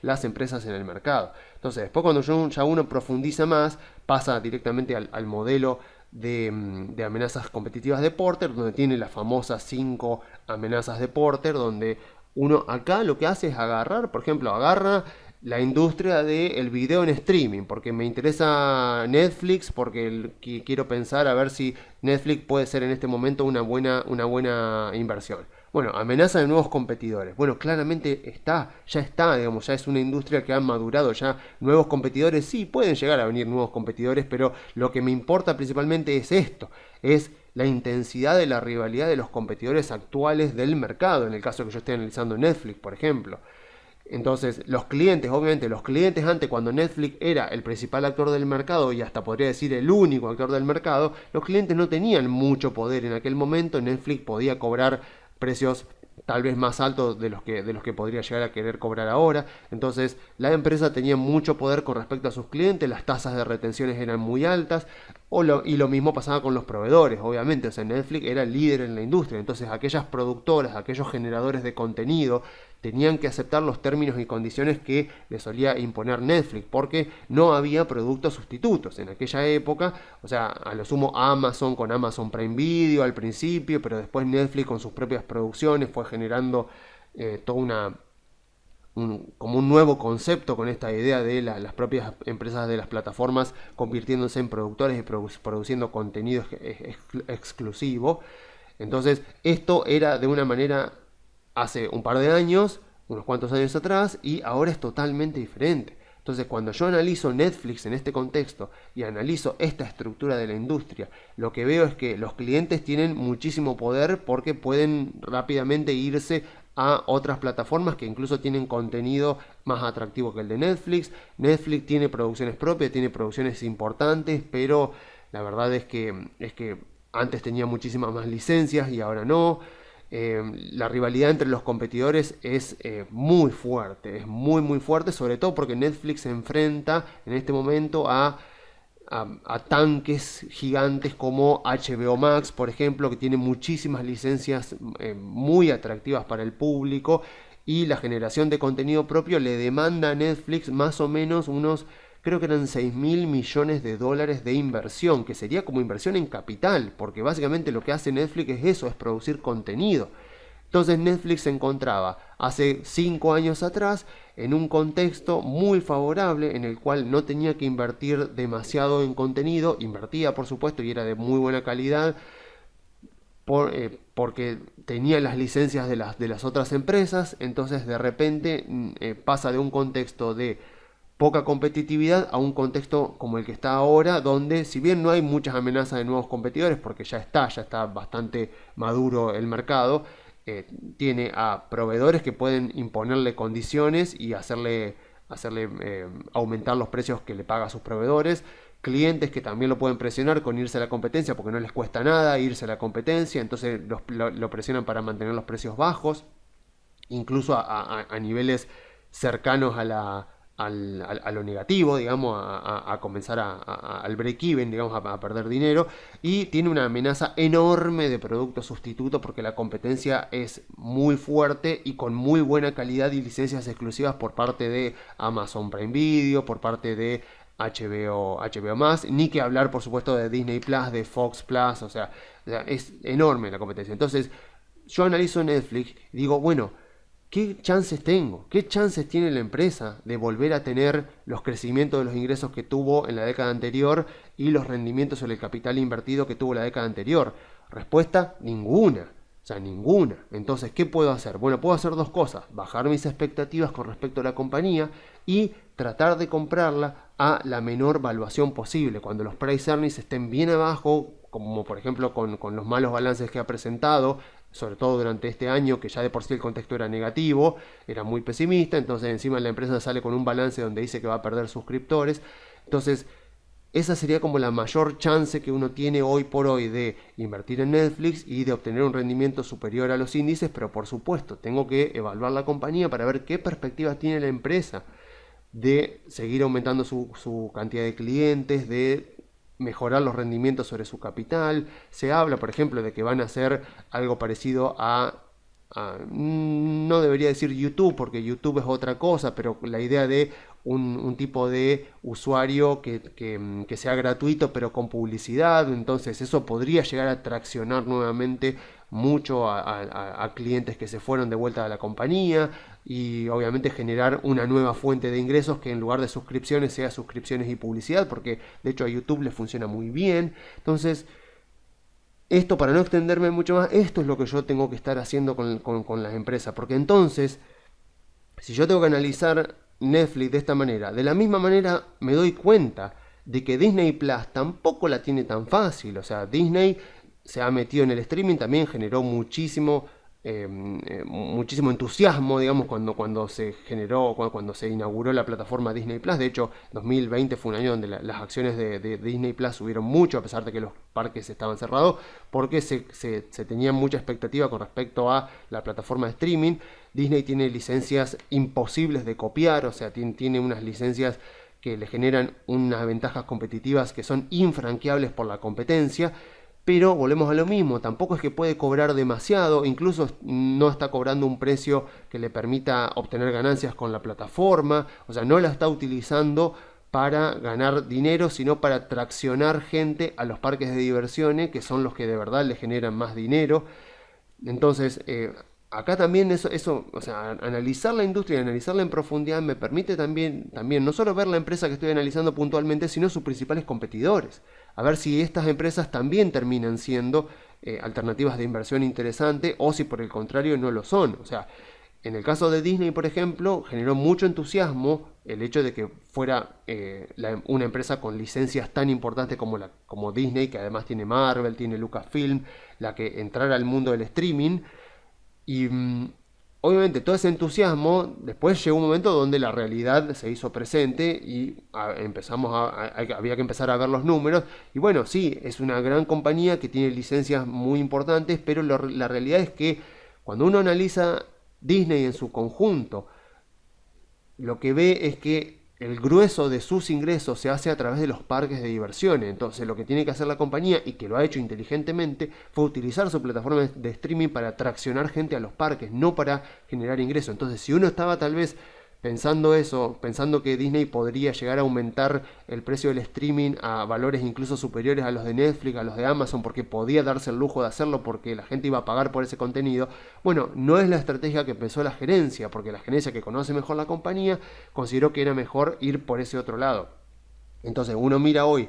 las empresas en el mercado. Entonces, después cuando ya uno profundiza más, pasa directamente al modelo de amenazas competitivas de Porter, donde tiene las famosas 5 amenazas de Porter, donde uno acá lo que hace es agarrar, por ejemplo, agarra la industria del video en streaming, porque me interesa Netflix, porque quiero pensar a ver si Netflix puede ser en este momento una buena inversión. Bueno, amenaza de nuevos competidores. Bueno, claramente ya está, digamos, ya es una industria que ha madurado, ya nuevos competidores, sí, pueden llegar a venir nuevos competidores, pero lo que me importa principalmente es esto, es la intensidad de la rivalidad de los competidores actuales del mercado, en el caso que yo esté analizando Netflix, por ejemplo. Entonces, los clientes, obviamente, los clientes antes, cuando Netflix era el principal actor del mercado y hasta podría decir el único actor del mercado, los clientes no tenían mucho poder en aquel momento. Netflix podía cobrar precios tal vez más altos de los que podría llegar a querer cobrar ahora. Entonces la empresa tenía mucho poder con respecto a sus clientes, las tasas de retenciones eran muy altas, y lo mismo pasaba con los proveedores, obviamente. O sea, Netflix era el líder en la industria, entonces aquellas productoras, aquellos generadores de contenido tenían que aceptar los términos y condiciones que le solía imponer Netflix, porque no había productos sustitutos en aquella época. O sea, a lo sumo Amazon con Amazon Prime Video al principio, pero después Netflix con sus propias producciones fue generando toda como un nuevo concepto con esta idea de las propias empresas de las plataformas convirtiéndose en productores y produciendo contenido exclusivo. Entonces esto era de una manera hace un par de años, unos cuantos años atrás, y ahora es totalmente diferente. Entonces, cuando yo analizo Netflix en este contexto y analizo esta estructura de la industria, lo que veo es que los clientes tienen muchísimo poder porque pueden rápidamente irse a otras plataformas que incluso tienen contenido más atractivo que el de Netflix. Netflix tiene producciones propias, tiene producciones importantes, pero la verdad es que antes tenía muchísimas más licencias y ahora no. La rivalidad entre los competidores es muy fuerte, es muy fuerte, sobre todo porque Netflix se enfrenta en este momento a a tanques gigantes como HBO Max, por ejemplo, que tiene muchísimas licencias muy atractivas para el público, y la generación de contenido propio le demanda a Netflix más o menos unos, creo que eran 6.000 millones de dólares de inversión, que sería como inversión en capital, porque básicamente lo que hace Netflix es eso, es producir contenido. Entonces Netflix se encontraba hace 5 años atrás en un contexto muy favorable en el cual no tenía que invertir demasiado en contenido, invertía por supuesto y era de muy buena calidad porque tenía las licencias de las otras empresas. Entonces de repente pasa de un contexto de poca competitividad a un contexto como el que está ahora, donde si bien no hay muchas amenazas de nuevos competidores, porque ya está bastante maduro el mercado, tiene a proveedores que pueden imponerle condiciones y hacerle aumentar los precios que le paga a sus proveedores, clientes que también lo pueden presionar con irse a la competencia porque no les cuesta nada irse a la competencia, entonces lo presionan para mantener los precios bajos, incluso a niveles cercanos a lo negativo, digamos, a comenzar al break-even, digamos, a perder dinero, y tiene una amenaza enorme de productos sustitutos porque la competencia es muy fuerte y con muy buena calidad y licencias exclusivas por parte de Amazon Prime Video, por parte de HBO Más, ni que hablar por supuesto de Disney Plus, de Fox Plus, o sea, es enorme la competencia. Entonces yo analizo Netflix y digo, bueno, ¿qué chances tengo? ¿Qué chances tiene la empresa de volver a tener los crecimientos de los ingresos que tuvo en la década anterior y los rendimientos sobre el capital invertido que tuvo la década anterior? Respuesta, ninguna. O sea, ninguna. Entonces, ¿qué puedo hacer? Bueno, puedo hacer dos cosas. Bajar mis expectativas con respecto a la compañía y tratar de comprarla a la menor valuación posible. Cuando los price earnings estén bien abajo, como por ejemplo con los malos balances que ha presentado, sobre todo durante este año, que ya de por sí el contexto era negativo, era muy pesimista. Entonces encima la empresa sale con un balance donde dice que va a perder suscriptores. Entonces esa sería como la mayor chance que uno tiene hoy por hoy de invertir en Netflix y de obtener un rendimiento superior a los índices, pero por supuesto tengo que evaluar la compañía para ver qué perspectivas tiene la empresa de seguir aumentando su cantidad de clientes, de mejorar los rendimientos sobre su capital. Se habla, por ejemplo, de que van a hacer algo parecido no debería decir YouTube, porque YouTube es otra cosa, pero la idea de un tipo de usuario que sea gratuito pero con publicidad. Entonces eso podría llegar a traccionar nuevamente mucho a clientes que se fueron de vuelta a la compañía, y obviamente generar una nueva fuente de ingresos que en lugar de suscripciones sea suscripciones y publicidad, porque de hecho a YouTube le funciona muy bien. Entonces esto, para no extenderme mucho más, esto es lo que yo tengo que estar haciendo con las empresas, porque entonces si yo tengo que analizar Netflix de esta manera, de la misma manera me doy cuenta de que Disney Plus tampoco la tiene tan fácil. O sea, Disney se ha metido en el streaming, también generó muchísimo entusiasmo, digamos, cuando se inauguró la plataforma Disney Plus. De hecho, 2020 fue un año donde las acciones de Disney Plus subieron mucho, a pesar de que los parques estaban cerrados, porque se tenía mucha expectativa con respecto a la plataforma de streaming. Disney tiene licencias imposibles de copiar, o sea, tiene unas licencias que le generan unas ventajas competitivas que son infranqueables por la competencia. Pero volvemos a lo mismo, tampoco es que puede cobrar demasiado, incluso no está cobrando un precio que le permita obtener ganancias con la plataforma. O sea, no la está utilizando para ganar dinero, sino para traccionar gente a los parques de diversiones, que son los que de verdad le generan más dinero. Entonces, acá también eso, o sea, analizar la industria, analizarla en profundidad, me permite también no solo ver la empresa que estoy analizando puntualmente, sino sus principales competidores. A ver si estas empresas también terminan siendo alternativas de inversión interesante, o si por el contrario no lo son. O sea, en el caso de Disney, por ejemplo, generó mucho entusiasmo el hecho de que fuera una empresa con licencias tan importantes como Disney, que además tiene Marvel, tiene Lucasfilm, la que entrara al mundo del streaming. Y obviamente todo ese entusiasmo, después llegó un momento donde la realidad se hizo presente y había que empezar a ver los números. Y bueno, sí, es una gran compañía que tiene licencias muy importantes, pero la realidad es que cuando uno analiza Disney en su conjunto, lo que ve es que el grueso de sus ingresos se hace a través de los parques de diversiones. Entonces lo que tiene que hacer la compañía, y que lo ha hecho inteligentemente, fue utilizar su plataforma de streaming para atraccionar gente a los parques, no para generar ingresos. Entonces si uno estaba tal vez pensando eso, pensando que Disney podría llegar a aumentar el precio del streaming a valores incluso superiores a los de Netflix, a los de Amazon, porque podía darse el lujo de hacerlo porque la gente iba a pagar por ese contenido, bueno, no es la estrategia que pensó la gerencia, porque la gerencia, que conoce mejor la compañía, consideró que era mejor ir por ese otro lado. Entonces uno mira hoy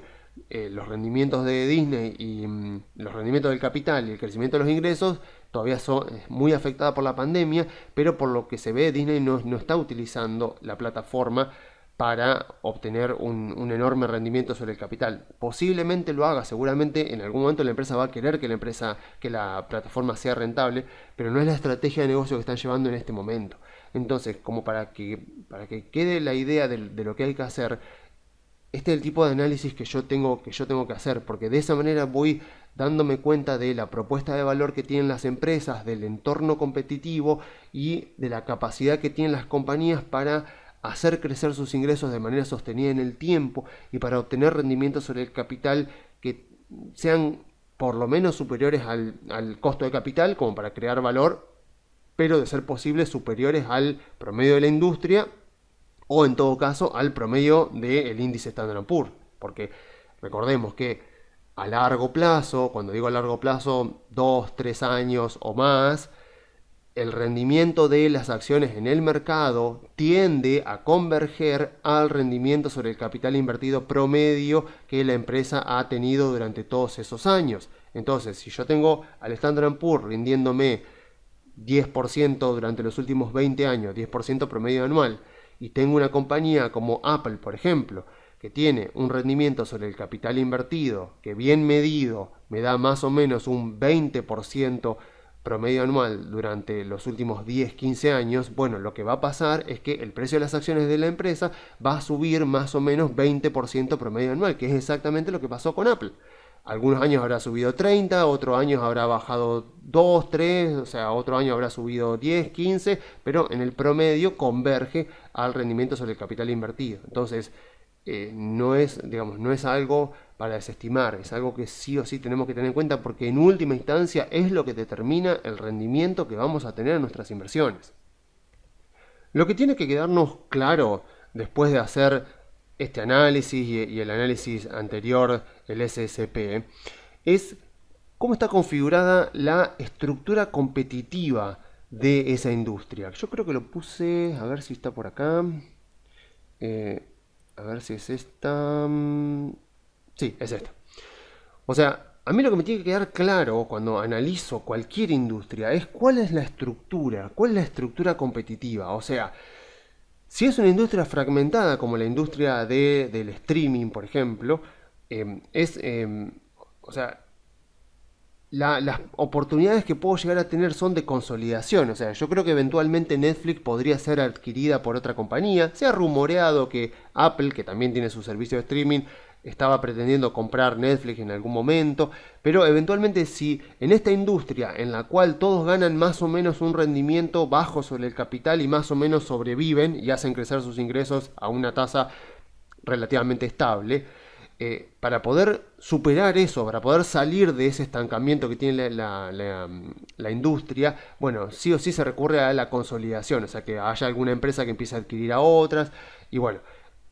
los rendimientos de Disney y los rendimientos del capital y el crecimiento de los ingresos todavía son muy afectadas por la pandemia, pero por lo que se ve Disney no está utilizando la plataforma para obtener un enorme rendimiento sobre el capital. Posiblemente lo haga, seguramente en algún momento la empresa va a querer que la plataforma sea rentable, pero no es la estrategia de negocio que están llevando en este momento. Entonces, como para que quede la idea de lo que hay que hacer, este es el tipo de análisis que yo tengo que hacer, porque de esa manera voy dándome cuenta de la propuesta de valor que tienen las empresas, del entorno competitivo y de la capacidad que tienen las compañías para hacer crecer sus ingresos de manera sostenida en el tiempo y para obtener rendimientos sobre el capital que sean por lo menos superiores al costo de capital, como para crear valor, pero de ser posible superiores al promedio de la industria, o en todo caso al promedio del índice Standard & Poor's, porque recordemos que a largo plazo, cuando digo a largo plazo, 2, 3 años o más, el rendimiento de las acciones en el mercado tiende a converger al rendimiento sobre el capital invertido promedio que la empresa ha tenido durante todos esos años. Entonces, si yo tengo al Standard & Poor's rindiéndome 10% durante los últimos 20 años, 10% promedio anual, y tengo una compañía como Apple, por ejemplo, que tiene un rendimiento sobre el capital invertido que bien medido me da más o menos un 20% promedio anual durante los últimos 10, 15 años, bueno, lo que va a pasar es que el precio de las acciones de la empresa va a subir más o menos 20% promedio anual, que es exactamente lo que pasó con Apple. Algunos años habrá subido 30, otros años habrá bajado 2, 3, o sea, otro año habrá subido 10, 15, pero en el promedio converge al rendimiento sobre el capital invertido. Entonces, no es algo para desestimar, es algo que sí o sí tenemos que tener en cuenta, porque en última instancia es lo que determina el rendimiento que vamos a tener en nuestras inversiones. Lo que tiene que quedarnos claro después de hacer este análisis y el análisis anterior, el SSP, es cómo está configurada la estructura competitiva de esa industria. Yo creo que lo puse, a ver si está por acá, a ver si es esta, sí, es esta. O sea, a mí lo que me tiene que quedar claro cuando analizo cualquier industria es cuál es la estructura competitiva. O sea, si es una industria fragmentada como la industria del streaming, por ejemplo, o sea, las oportunidades que puedo llegar a tener son de consolidación. O sea, yo creo que eventualmente Netflix podría ser adquirida por otra compañía. Se ha rumoreado que Apple, que también tiene su servicio de streaming, estaba pretendiendo comprar Netflix en algún momento, pero eventualmente si en esta industria en la cual todos ganan más o menos un rendimiento bajo sobre el capital y más o menos sobreviven y hacen crecer sus ingresos a una tasa relativamente estable, para poder superar eso, para poder salir de ese estancamiento que tiene la industria, bueno, sí o sí se recurre a la consolidación, o sea, que haya alguna empresa que empiece a adquirir a otras, y bueno,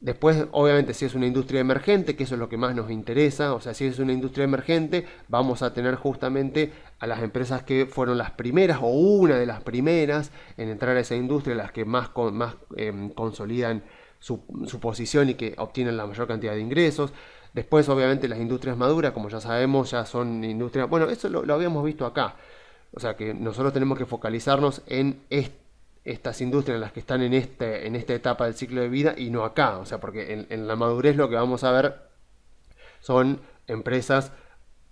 después, obviamente, si es una industria emergente, que eso es lo que más nos interesa, o sea, si es una industria emergente, vamos a tener justamente a las empresas que fueron las primeras o una de las primeras en entrar a esa industria, las que más consolidan su posición y que obtienen la mayor cantidad de ingresos. Después, obviamente, las industrias maduras, como ya sabemos, ya son industrias... Bueno, eso lo habíamos visto acá. O sea, que nosotros tenemos que focalizarnos en estas industrias en las que están en esta etapa del ciclo de vida y no acá. O sea, porque en la madurez lo que vamos a ver son empresas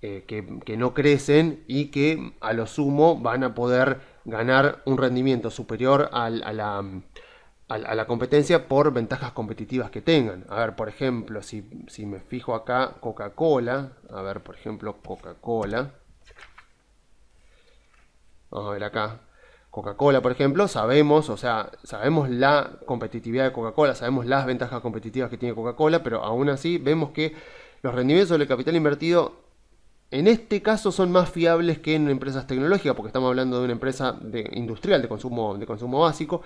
que no crecen y que a lo sumo van a poder ganar un rendimiento superior a la competencia por ventajas competitivas que tengan. A ver, por ejemplo, si me fijo acá, Coca-Cola, a ver, por ejemplo, Coca-Cola, vamos a ver acá, Coca-Cola, por ejemplo, sabemos la competitividad de Coca-Cola, sabemos las ventajas competitivas que tiene Coca-Cola, pero aún así vemos que los rendimientos sobre el capital invertido en este caso son más fiables que en empresas tecnológicas, porque estamos hablando de una empresa industrial de consumo básico.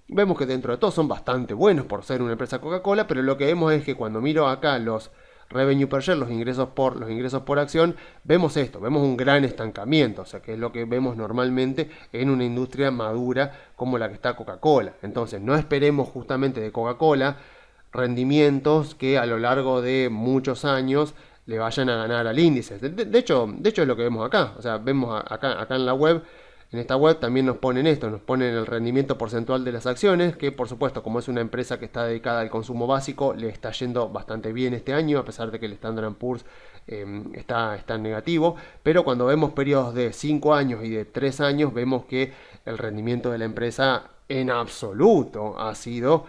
Vemos que dentro de todo son bastante buenos por ser una empresa Coca-Cola, pero lo que vemos es que cuando miro acá los revenue per share, los ingresos por acción, vemos esto, vemos un gran estancamiento, o sea, que es lo que vemos normalmente en una industria madura como la que está Coca-Cola. Entonces, no esperemos justamente de Coca-Cola rendimientos que a lo largo de muchos años le vayan a ganar al índice. De hecho es lo que vemos acá. O sea, vemos acá en la web, en esta web también nos ponen esto, nos ponen el rendimiento porcentual de las acciones, que por supuesto, como es una empresa que está dedicada al consumo básico, le está yendo bastante bien este año, a pesar de que el Standard & Poor's está en negativo. Pero cuando vemos periodos de 5 años y de 3 años, vemos que el rendimiento de la empresa en absoluto ha sido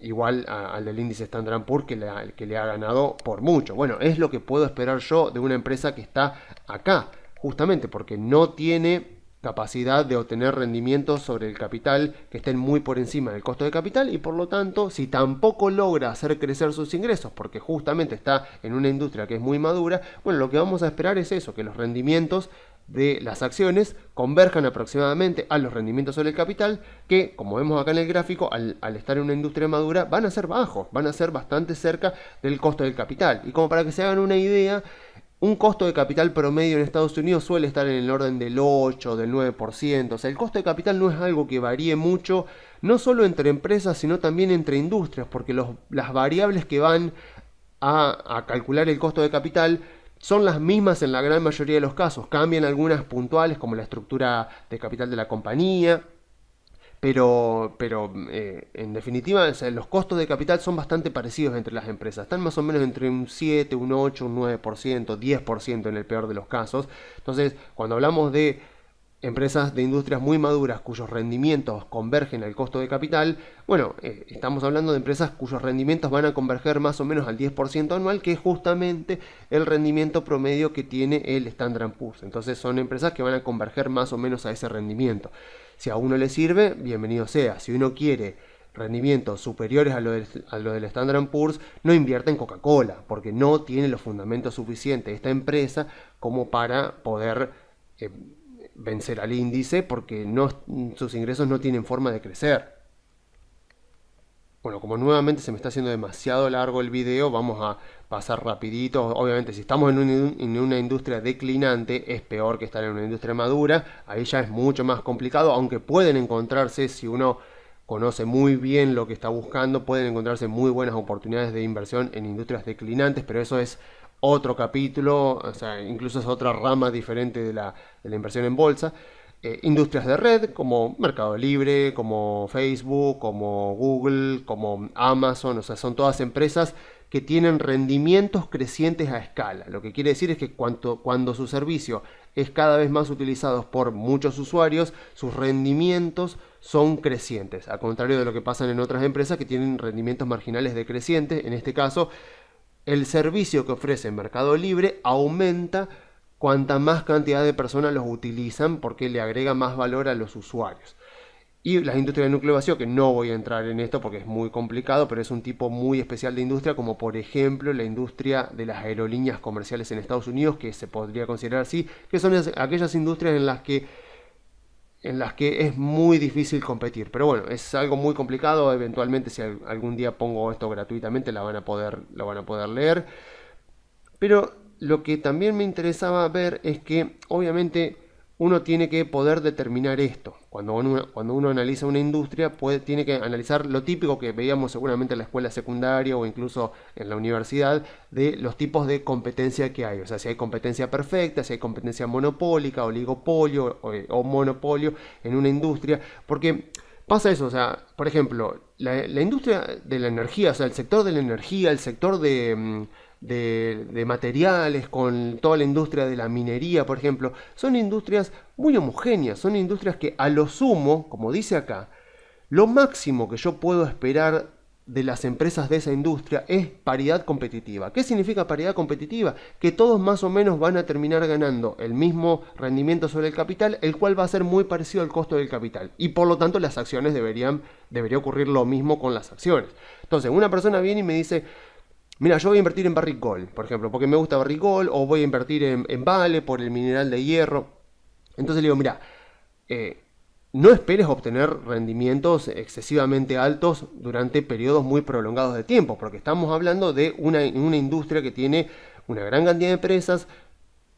igual al del índice Standard & Poor's, que le ha ganado por mucho. Bueno, es lo que puedo esperar yo de una empresa que está acá, justamente porque no tiene capacidad de obtener rendimientos sobre el capital que estén muy por encima del costo de capital, y por lo tanto, si tampoco logra hacer crecer sus ingresos, porque justamente está en una industria que es muy madura, bueno, lo que vamos a esperar es eso, que los rendimientos de las acciones converjan aproximadamente a los rendimientos sobre el capital, que como vemos acá en el gráfico, al estar en una industria madura, van a ser bajos, van a ser bastante cerca del costo del capital. Y como para que se hagan una idea, un costo de capital promedio en Estados Unidos suele estar en el orden del 8, del 9%. O sea, el costo de capital no es algo que varíe mucho, no solo entre empresas, sino también entre industrias, porque las variables que van a calcular el costo de capital son las mismas en la gran mayoría de los casos. Cambian algunas puntuales, como la estructura de capital de la compañía, pero en definitiva, o sea, los costos de capital son bastante parecidos entre las empresas. Están más o menos entre un 7, un 8, un 9%, 10% en el peor de los casos. Entonces, cuando hablamos de empresas de industrias muy maduras cuyos rendimientos convergen al costo de capital, bueno, estamos hablando de empresas cuyos rendimientos van a converger más o menos al 10% anual, que es justamente el rendimiento promedio que tiene el Standard & Poor's. Entonces son empresas que van a converger más o menos a ese rendimiento. Si a uno le sirve, bienvenido sea. Si uno quiere rendimientos superiores a lo del Standard & Poor's, no invierta en Coca-Cola, porque no tiene los fundamentos suficientes esta empresa como para poder vencer al índice, porque sus ingresos no tienen forma de crecer. Bueno, como nuevamente se me está haciendo demasiado largo el video, vamos a pasar rapidito. Obviamente, si estamos en una industria declinante, es peor que estar en una industria madura. Ahí ya es mucho más complicado, aunque pueden encontrarse, si uno conoce muy bien lo que está buscando, pueden encontrarse muy buenas oportunidades de inversión en industrias declinantes, pero eso es otro capítulo, o sea, incluso es otra rama diferente de la inversión en bolsa. Industrias de red como Mercado Libre, como Facebook, como Google, como Amazon, o sea, son todas empresas que tienen rendimientos crecientes a escala. Lo que quiere decir es que cuando su servicio es cada vez más utilizado por muchos usuarios, sus rendimientos son crecientes, a contrario de lo que pasa en otras empresas que tienen rendimientos marginales decrecientes. En este caso, el servicio que ofrece Mercado Libre aumenta cuanta más cantidad de personas los utilizan, porque le agrega más valor a los usuarios. Y las industrias de núcleo vacío, que no voy a entrar en esto porque es muy complicado, pero es un tipo muy especial de industria, como por ejemplo la industria de las aerolíneas comerciales en Estados Unidos, que se podría considerar así, que son aquellas industrias en las que es muy difícil competir. Pero bueno, es algo muy complicado. Eventualmente, si algún día pongo esto gratuitamente, lo van a poder leer. Pero lo que también me interesaba ver es que obviamente uno tiene que poder determinar esto. Cuando uno analiza una industria, tiene que analizar lo típico que veíamos seguramente en la escuela secundaria o incluso en la universidad, de los tipos de competencia que hay. O sea, si hay competencia perfecta, si hay competencia monopólica, oligopolio o monopolio en una industria. Porque pasa eso, o sea, por ejemplo, la industria de la energía, o sea, el sector de la energía, el sector de materiales, con toda la industria de la minería, por ejemplo, son industrias muy homogéneas, son industrias que a lo sumo, como dice acá, lo máximo que yo puedo esperar de las empresas de esa industria es paridad competitiva. ¿Qué significa paridad competitiva? Que todos más o menos van a terminar ganando el mismo rendimiento sobre el capital, el cual va a ser muy parecido al costo del capital. Y por lo tanto las acciones debería ocurrir lo mismo con las acciones. Entonces, una persona viene y me dice, mira, yo voy a invertir en Barrick Gold, por ejemplo, porque me gusta Barrick Gold, o voy a invertir en Vale por el mineral de hierro. Entonces le digo, mira, no esperes obtener rendimientos excesivamente altos durante periodos muy prolongados de tiempo, porque estamos hablando de una industria que tiene una gran cantidad de empresas,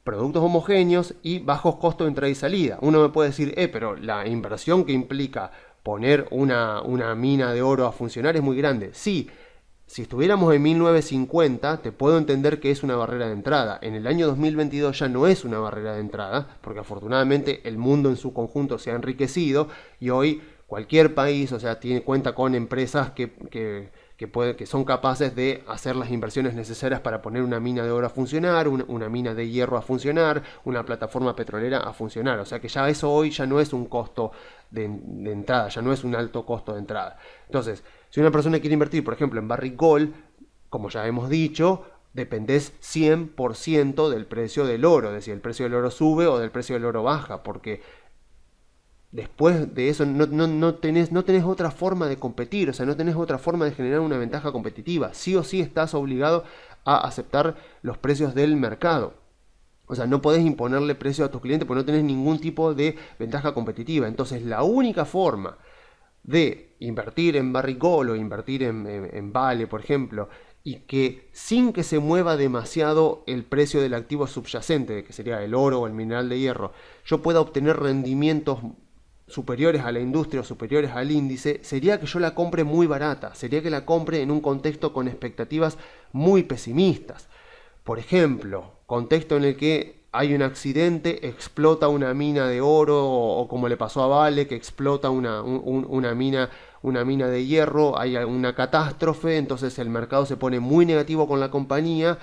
productos homogéneos y bajos costos de entrada y salida. Uno me puede decir, pero la inversión que implica poner una mina de oro a funcionar es muy grande. Sí. Si estuviéramos en 1950, te puedo entender que es una barrera de entrada. En el año 2022 ya no es una barrera de entrada, porque afortunadamente el mundo en su conjunto se ha enriquecido y hoy cualquier país, cuenta con empresas que son capaces de hacer las inversiones necesarias para poner una mina de oro a funcionar, una mina de hierro a funcionar, una plataforma petrolera a funcionar. O sea que ya eso hoy ya no es un costo de entrada, ya no es un alto costo de entrada. Entonces, si una persona quiere invertir, por ejemplo, en Barrick Gold, como ya hemos dicho, dependés 100% del precio del oro, es decir, el precio del oro sube o del precio del oro baja, porque después de eso no tenés otra forma de competir, no tenés otra forma de generar una ventaja competitiva. Sí o sí estás obligado a aceptar los precios del mercado. No podés imponerle precio a tus clientes porque no tenés ningún tipo de ventaja competitiva. Entonces, la única forma de invertir en Barrick Gold o invertir en Vale, por ejemplo, y que sin que se mueva demasiado el precio del activo subyacente, que sería el oro o el mineral de hierro, yo pueda obtener rendimientos superiores a la industria o superiores al índice, sería que yo la compre muy barata, sería que la compre en un contexto con expectativas muy pesimistas. Por ejemplo, contexto en el que hay un accidente, explota una mina de oro, o como le pasó a Vale, que explota una mina de hierro, hay una catástrofe, entonces el mercado se pone muy negativo con la compañía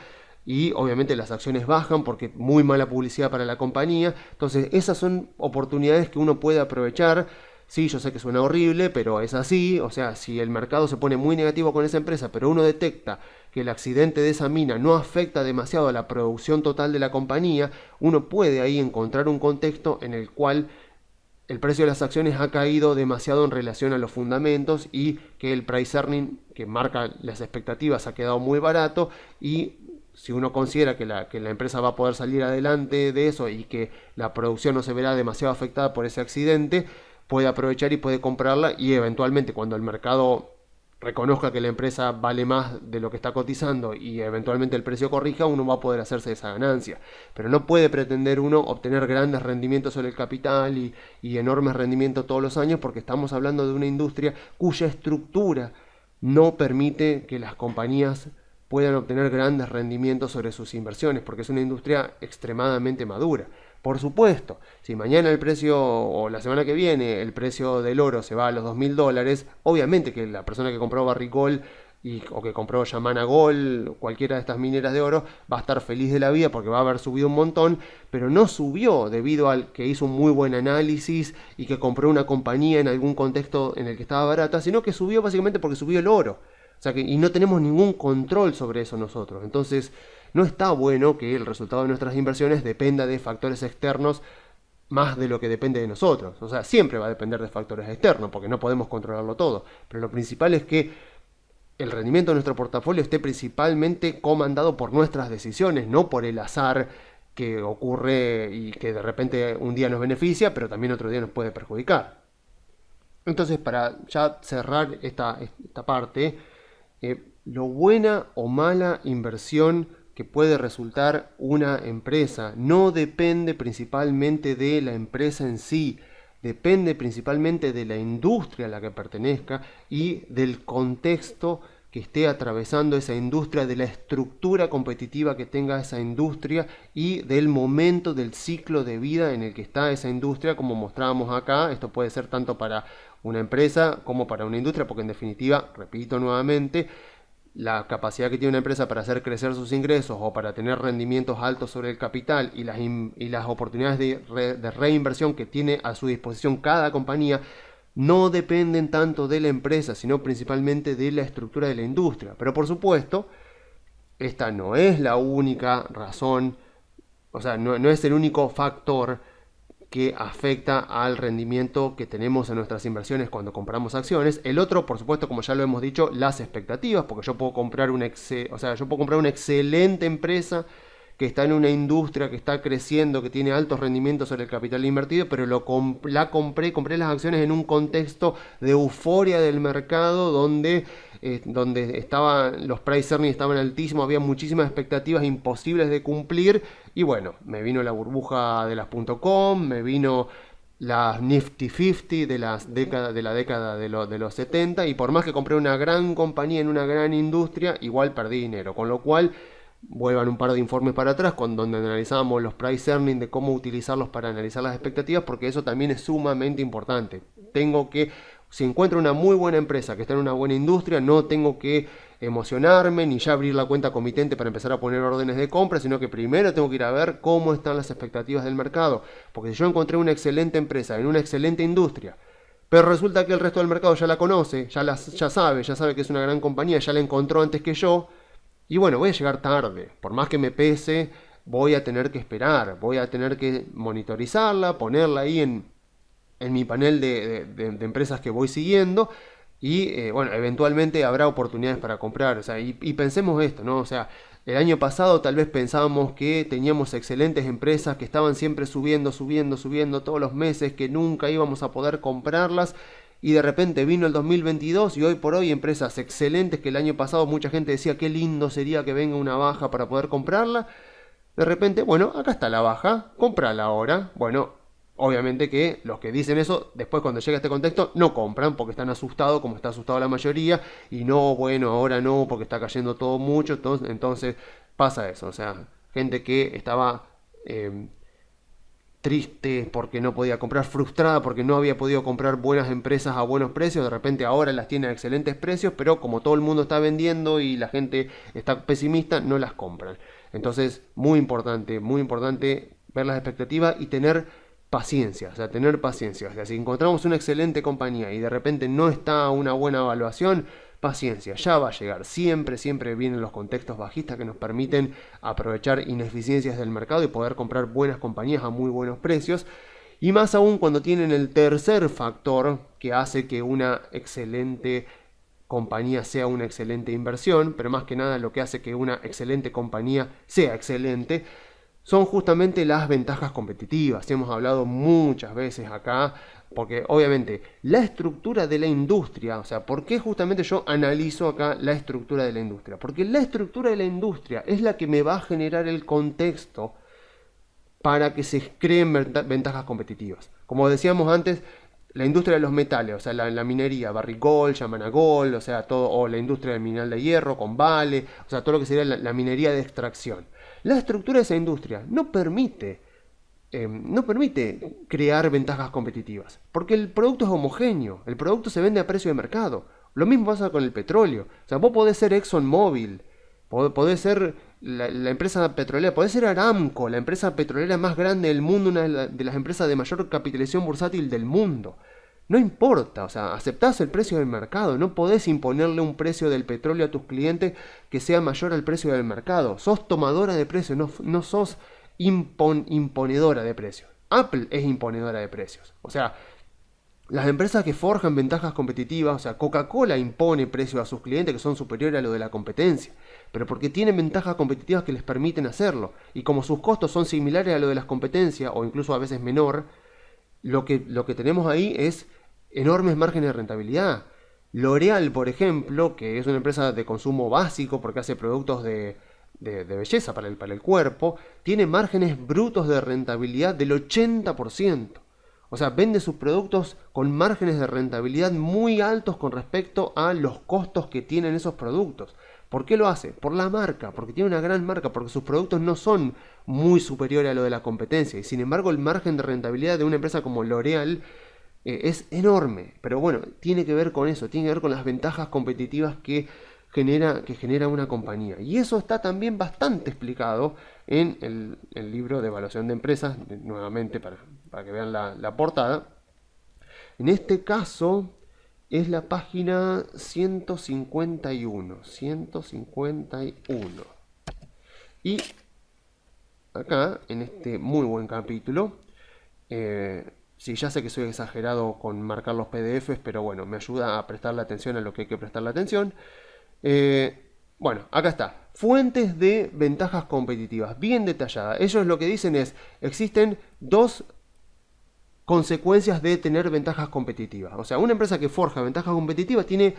y obviamente las acciones bajan porque muy mala publicidad para la compañía. Entonces esas son oportunidades que uno puede aprovechar. Sí, yo sé que suena horrible, pero es así. Si el mercado se pone muy negativo con esa empresa, pero uno detecta que el accidente de esa mina no afecta demasiado a la producción total de la compañía, uno puede ahí encontrar un contexto en el cual el precio de las acciones ha caído demasiado en relación a los fundamentos y que el price earning que marca las expectativas ha quedado muy barato, y si uno considera que la empresa va a poder salir adelante de eso y que la producción no se verá demasiado afectada por ese accidente, puede aprovechar y puede comprarla, y eventualmente cuando el mercado reconozca que la empresa vale más de lo que está cotizando y eventualmente el precio corrija, uno va a poder hacerse esa ganancia. Pero no puede pretender uno obtener grandes rendimientos sobre el capital y enormes rendimientos todos los años, porque estamos hablando de una industria cuya estructura no permite que las compañías puedan obtener grandes rendimientos sobre sus inversiones, porque es una industria extremadamente madura. Por supuesto, si mañana el precio, o la semana que viene, el precio del oro se va a los $2.000, obviamente que la persona que compró Barrick Gold o que compró Yamana Gold, cualquiera de estas mineras de oro, va a estar feliz de la vida porque va a haber subido un montón, pero no subió debido al que hizo un muy buen análisis y que compró una compañía en algún contexto en el que estaba barata, sino que subió básicamente porque subió el oro. Y no tenemos ningún control sobre eso nosotros. Entonces, no está bueno que el resultado de nuestras inversiones dependa de factores externos más de lo que depende de nosotros. Siempre va a depender de factores externos, porque no podemos controlarlo todo. Pero lo principal es que el rendimiento de nuestro portafolio esté principalmente comandado por nuestras decisiones, no por el azar que ocurre y que de repente un día nos beneficia, pero también otro día nos puede perjudicar. Entonces, para ya cerrar esta parte, lo buena o mala inversión que puede resultar una empresa no depende principalmente de la empresa en sí, depende principalmente de la industria a la que pertenezca y del contexto que esté atravesando esa industria, de la estructura competitiva que tenga esa industria y del momento del ciclo de vida en el que está esa industria, como mostrábamos acá. Esto puede ser tanto para una empresa como para una industria, porque en definitiva, repito nuevamente, la capacidad que tiene una empresa para hacer crecer sus ingresos o para tener rendimientos altos sobre el capital y las oportunidades de reinversión que tiene a su disposición cada compañía no dependen tanto de la empresa, sino principalmente de la estructura de la industria. Pero por supuesto, esta no es la única razón, o sea, no es el único factor que afecta al rendimiento que tenemos en nuestras inversiones cuando compramos acciones. El otro, por supuesto, como ya lo hemos dicho, las expectativas, porque yo puedo comprar una excelente empresa que está en una industria que está creciendo, que tiene altos rendimientos sobre el capital invertido, pero compré las acciones en un contexto de euforia del mercado donde los price earnings estaban altísimos, había muchísimas expectativas imposibles de cumplir, y bueno, me vino la burbuja de las .com, me vino las Nifty 50 de la década de los 70, y por más que compré una gran compañía en una gran industria, igual perdí dinero, con lo cual vuelvan un par de informes para atrás donde analizábamos los price earnings, de cómo utilizarlos para analizar las expectativas, porque eso también es sumamente importante. Si encuentro una muy buena empresa que está en una buena industria, no tengo que emocionarme ni ya abrir la cuenta comitente para empezar a poner órdenes de compra, sino que primero tengo que ir a ver cómo están las expectativas del mercado, porque si yo encontré una excelente empresa en una excelente industria, pero resulta que el resto del mercado ya la conoce, ya sabe que es una gran compañía, ya la encontró antes que yo, y bueno, voy a llegar tarde. Por más que me pese, voy a tener que esperar, voy a tener que monitorizarla, ponerla ahí en mi panel de empresas que voy siguiendo, y bueno, eventualmente habrá oportunidades para comprar. O sea, y pensemos esto, ¿no? O sea, el año pasado tal vez pensábamos que teníamos excelentes empresas que estaban siempre subiendo todos los meses, que nunca íbamos a poder comprarlas. Y de repente vino el 2022 y hoy por hoy empresas excelentes que el año pasado mucha gente decía qué lindo sería que venga una baja para poder comprarla. De repente, bueno, acá está la baja, cómprala ahora. Bueno, obviamente que los que dicen eso, después cuando llega este contexto, no compran porque están asustados, como está asustado la mayoría. Y no, bueno, ahora no, porque está cayendo todo mucho. Entonces pasa eso, o sea, gente que estaba triste porque no podía comprar, frustrada porque no había podido comprar buenas empresas a buenos precios, de repente ahora las tiene a excelentes precios, pero como todo el mundo está vendiendo y la gente está pesimista, no las compran. Entonces, muy importante ver las expectativas y tener paciencia, o sea, tener paciencia. O sea, si encontramos una excelente compañía y de repente no está a una buena evaluación, paciencia, ya va a llegar. Siempre vienen los contextos bajistas que nos permiten aprovechar ineficiencias del mercado y poder comprar buenas compañías a muy buenos precios. Y más aún cuando tienen el tercer factor que hace que una excelente compañía sea una excelente inversión, pero más que nada lo que hace que una excelente compañía sea excelente, son justamente las ventajas competitivas. Hemos hablado muchas veces acá, porque obviamente la estructura de la industria, o sea, ¿por qué justamente yo analizo acá la estructura de la industria? Porque la estructura de la industria es la que me va a generar el contexto para que se creen ventajas competitivas. Como decíamos antes, la industria de los metales, o sea, la minería, Barrick Gold, Yamana Gold, o sea, todo, o la industria del mineral de hierro con Vale, o sea, todo lo que sería la minería de extracción. La estructura de esa industria no permite crear ventajas competitivas, porque el producto es homogéneo, el producto se vende a precio de mercado. Lo mismo pasa con el petróleo. O sea, vos podés ser ExxonMobil, podés ser la empresa petrolera, podés ser Aramco, la empresa petrolera más grande del mundo, una de las empresas de mayor capitalización bursátil del mundo. No importa, o sea, aceptás el precio del mercado, no podés imponerle un precio del petróleo a tus clientes que sea mayor al precio del mercado. Sos tomadora de precios, no sos imponedora de precios. Apple es imponedora de precios. O sea, las empresas que forjan ventajas competitivas, o sea, Coca-Cola impone precios a sus clientes que son superiores a lo de la competencia, pero porque tienen ventajas competitivas que les permiten hacerlo. Y como sus costos son similares a lo de las competencias, o incluso a veces menor, lo que tenemos ahí es enormes márgenes de rentabilidad. L'Oréal, por ejemplo, que es una empresa de consumo básico porque hace productos de belleza para el cuerpo, tiene márgenes brutos de rentabilidad del 80%. O sea, vende sus productos con márgenes de rentabilidad muy altos con respecto a los costos que tienen esos productos. ¿Por qué lo hace? Por la marca, porque tiene una gran marca, porque sus productos no son muy superiores a lo de la competencia. Y sin embargo, el margen de rentabilidad de una empresa como L'Oréal es enorme. Pero bueno, tiene que ver con eso, tiene que ver con las ventajas competitivas que genera una compañía. Y eso está también bastante explicado en el libro de evaluación de empresas, nuevamente para que vean la portada, En este caso es la página 151. Y acá, en este muy buen capítulo, sí, ya sé que soy exagerado con marcar los PDFs, pero bueno, me ayuda a prestarle atención a lo que hay que prestarle atención. Bueno, acá está. Fuentes de ventajas competitivas, bien detallada. Ellos lo que dicen es, existen dos consecuencias de tener ventajas competitivas. O sea, una empresa que forja ventajas competitivas tiene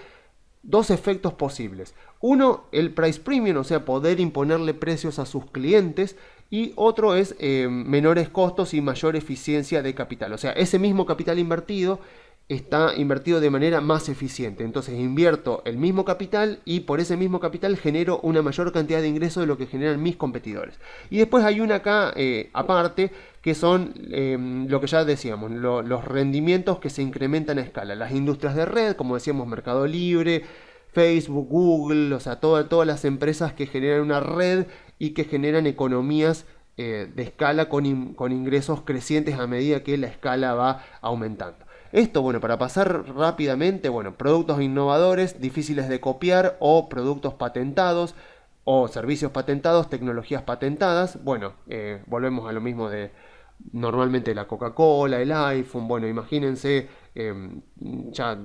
dos efectos posibles. Uno, el price premium, o sea, poder imponerle precios a sus clientes. Y otro es menores costos y mayor eficiencia de capital. O sea, ese mismo capital invertido está invertido de manera más eficiente. Entonces invierto el mismo capital y por ese mismo capital genero una mayor cantidad de ingresos de lo que generan mis competidores. Y después hay una acá aparte que son lo que ya decíamos, los rendimientos que se incrementan a escala. Las industrias de red, como decíamos, Mercado Libre, Facebook, Google, o sea, todas las empresas que generan una red y que generan economías de escala con ingresos crecientes a medida que la escala va aumentando. Esto, bueno, para pasar rápidamente, bueno, productos innovadores, difíciles de copiar o productos patentados o servicios patentados, tecnologías patentadas. Bueno, volvemos a lo mismo de normalmente la Coca-Cola, el iPhone. Bueno, imagínense, ya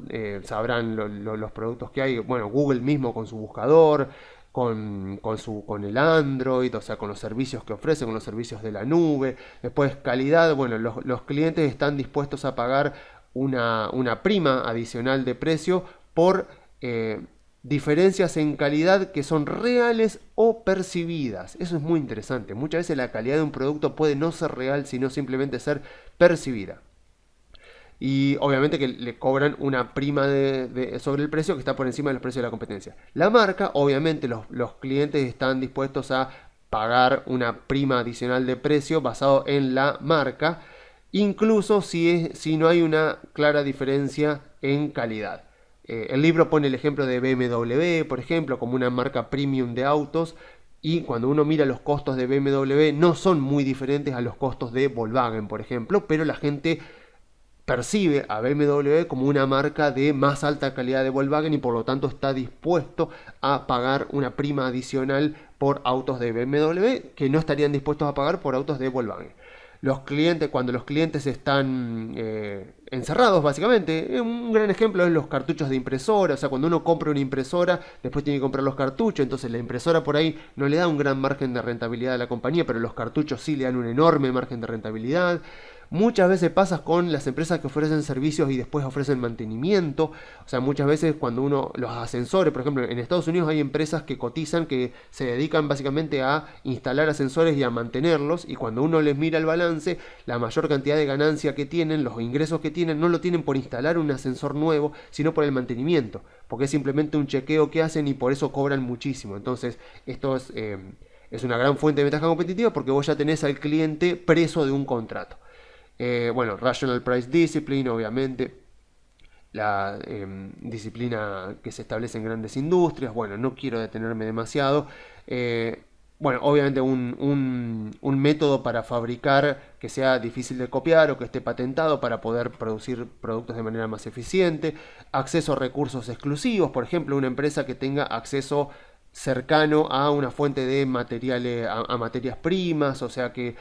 sabrán los productos que hay. Bueno, Google mismo con su buscador, con el Android, o sea, con los servicios que ofrece, con los servicios de la nube. Después, calidad, bueno, los clientes están dispuestos a pagar una prima adicional de precio por diferencias en calidad que son reales o percibidas. Eso es muy interesante. Muchas veces la calidad de un producto puede no ser real, sino simplemente ser percibida. Y obviamente que le cobran una prima sobre el precio que está por encima de los precios de la competencia. La marca, obviamente los clientes están dispuestos a pagar una prima adicional de precio basado en la marca, incluso si no hay una clara diferencia en calidad. El libro pone el ejemplo de BMW, por ejemplo, como una marca premium de autos, y cuando uno mira los costos de BMW no son muy diferentes a los costos de Volkswagen, por ejemplo, pero la gente percibe a BMW como una marca de más alta calidad de Volkswagen y por lo tanto está dispuesto a pagar una prima adicional por autos de BMW que no estarían dispuestos a pagar por autos de Volkswagen. Cuando los clientes están encerrados, básicamente, un gran ejemplo es los cartuchos de impresora. O sea, cuando uno compra una impresora, después tiene que comprar los cartuchos. Entonces la impresora por ahí no le da un gran margen de rentabilidad a la compañía, pero los cartuchos sí le dan un enorme margen de rentabilidad. Muchas veces pasa con las empresas que ofrecen servicios y después ofrecen mantenimiento. O sea, muchas veces cuando los ascensores, por ejemplo, en Estados Unidos hay empresas que cotizan, que se dedican básicamente a instalar ascensores y a mantenerlos. Y cuando uno les mira el balance, la mayor cantidad de ganancia que tienen, los ingresos que tienen, no lo tienen por instalar un ascensor nuevo, sino por el mantenimiento. Porque es simplemente un chequeo que hacen y por eso cobran muchísimo. Entonces, esto es una gran fuente de ventaja competitiva porque vos ya tenés al cliente preso de un contrato. Bueno, Rational Price Discipline, obviamente, la disciplina que se establece en grandes industrias. Bueno, no quiero detenerme demasiado. Bueno, obviamente un método para fabricar que sea difícil de copiar o que esté patentado para poder producir productos de manera más eficiente. Acceso a recursos exclusivos, por ejemplo, una empresa que tenga acceso cercano a una fuente de materiales, a materias primas, o sea que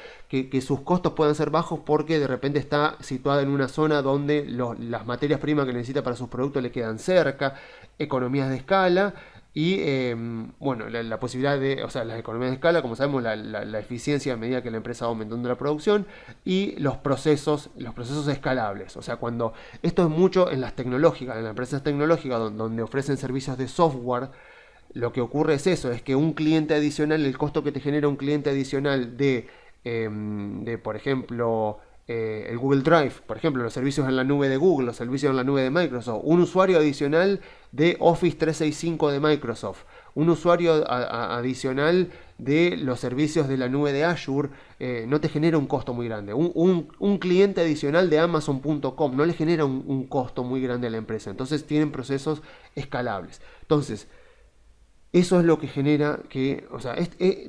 sus costos puedan ser bajos porque de repente está situada en una zona donde las materias primas que necesita para sus productos le quedan cerca, economías de escala y bueno, la posibilidad de, o sea, las economías de escala, como sabemos, la eficiencia a medida que la empresa va aumentando la producción y los procesos escalables, o sea, cuando esto es mucho en las tecnológicas, en las empresas tecnológicas donde ofrecen servicios de software. Lo que ocurre es eso, es que un cliente adicional, el costo que te genera un cliente adicional de por ejemplo, el Google Drive, por ejemplo, los servicios en la nube de Google, los servicios en la nube de Microsoft, un usuario adicional de Office 365 de Microsoft, un usuario adicional de los servicios de la nube de Azure, no te genera un costo muy grande. Un cliente adicional de Amazon.com no le genera un costo muy grande a la empresa. Entonces tienen procesos escalables. Entonces, Eso es lo que genera que, o sea,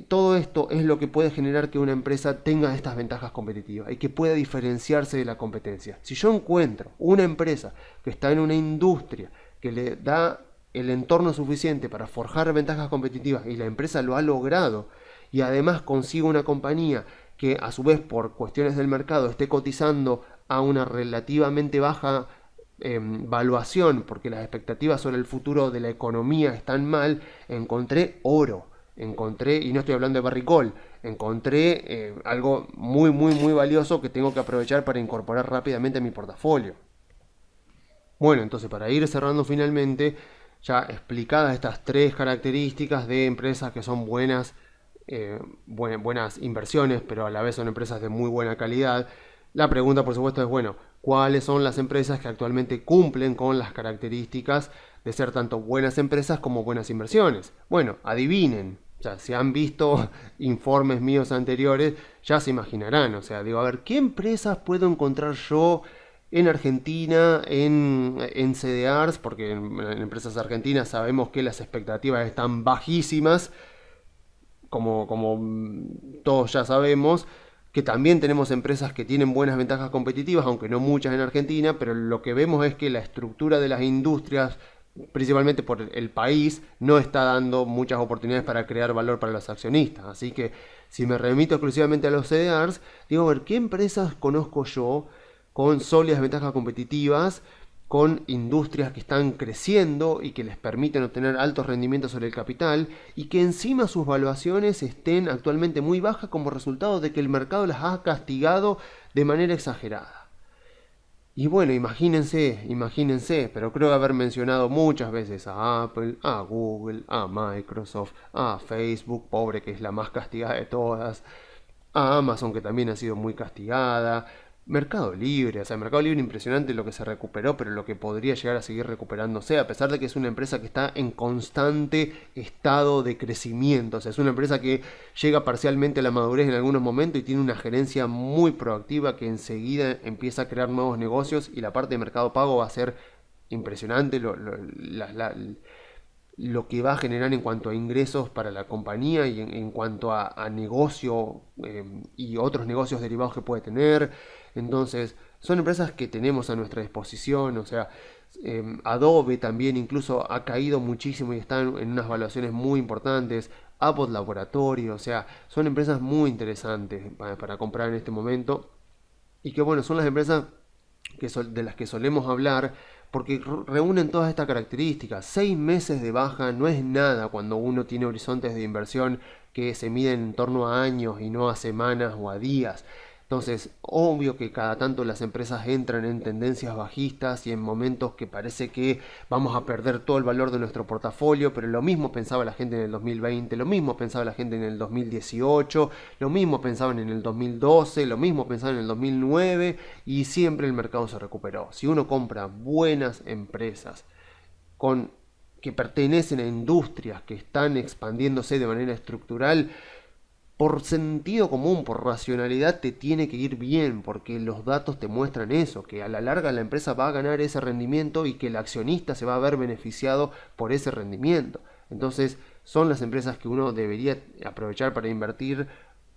todo esto es lo que puede generar que una empresa tenga estas ventajas competitivas y que pueda diferenciarse de la competencia. Si yo encuentro una empresa que está en una industria que le da el entorno suficiente para forjar ventajas competitivas y la empresa lo ha logrado y además consigo una compañía que a su vez por cuestiones del mercado esté cotizando a una relativamente baja valuación, porque las expectativas sobre el futuro de la economía están mal, encontré oro. Encontré, y no estoy hablando de barricol, encontré algo muy, muy, muy valioso que tengo que aprovechar para incorporar rápidamente a mi portafolio. Bueno, entonces para ir cerrando finalmente, ya explicadas estas tres características de empresas que son buenas inversiones, pero a la vez son empresas de muy buena calidad, la pregunta por supuesto es, bueno, ¿cuáles son las empresas que actualmente cumplen con las características de ser tanto buenas empresas como buenas inversiones? Bueno, adivinen. O sea, si han visto informes míos anteriores, ya se imaginarán. O sea, digo, a ver, ¿qué empresas puedo encontrar yo en Argentina, en CDRs? Porque en empresas argentinas sabemos que las expectativas están bajísimas, como todos ya sabemos, que también tenemos empresas que tienen buenas ventajas competitivas, aunque no muchas en Argentina, pero lo que vemos es que la estructura de las industrias, principalmente por el país, no está dando muchas oportunidades para crear valor para los accionistas. Así que si me remito exclusivamente a los CDRs, digo, a ver, ¿qué empresas conozco yo con sólidas ventajas competitivas, con industrias que están creciendo y que les permiten obtener altos rendimientos sobre el capital y que encima sus valuaciones estén actualmente muy bajas como resultado de que el mercado las ha castigado de manera exagerada? Y bueno, imagínense, pero creo haber mencionado muchas veces a Apple, a Google, a Microsoft, a Facebook, pobre que es la más castigada de todas, a Amazon que también ha sido muy castigada, Mercado Libre, o sea, Mercado Libre impresionante lo que se recuperó, pero lo que podría llegar a seguir recuperándose, a pesar de que es una empresa que está en constante estado de crecimiento, o sea, es una empresa que llega parcialmente a la madurez en algunos momentos y tiene una gerencia muy proactiva que enseguida empieza a crear nuevos negocios y la parte de Mercado Pago va a ser impresionante lo que va a generar en cuanto a ingresos para la compañía y en cuanto a negocio y otros negocios derivados que puede tener. Entonces, son empresas que tenemos a nuestra disposición, o sea, Adobe también incluso ha caído muchísimo y están en unas valuaciones muy importantes. Abbott Laboratorio, o sea, son empresas muy interesantes para comprar en este momento y que bueno, son las empresas de las que solemos hablar porque reúnen todas estas características. 6 meses de baja no es nada cuando uno tiene horizontes de inversión que se miden en torno a años y no a semanas o a días. Entonces, obvio que cada tanto las empresas entran en tendencias bajistas y en momentos que parece que vamos a perder todo el valor de nuestro portafolio, pero lo mismo pensaba la gente en el 2020, lo mismo pensaba la gente en el 2018, lo mismo pensaban en el 2012, lo mismo pensaban en el 2009 y siempre el mercado se recuperó. Si uno compra buenas empresas con que pertenecen a industrias que están expandiéndose de manera estructural, por sentido común, por racionalidad, te tiene que ir bien, porque los datos te muestran eso, que a la larga la empresa va a ganar ese rendimiento y que el accionista se va a ver beneficiado por ese rendimiento. Entonces, son las empresas que uno debería aprovechar para invertir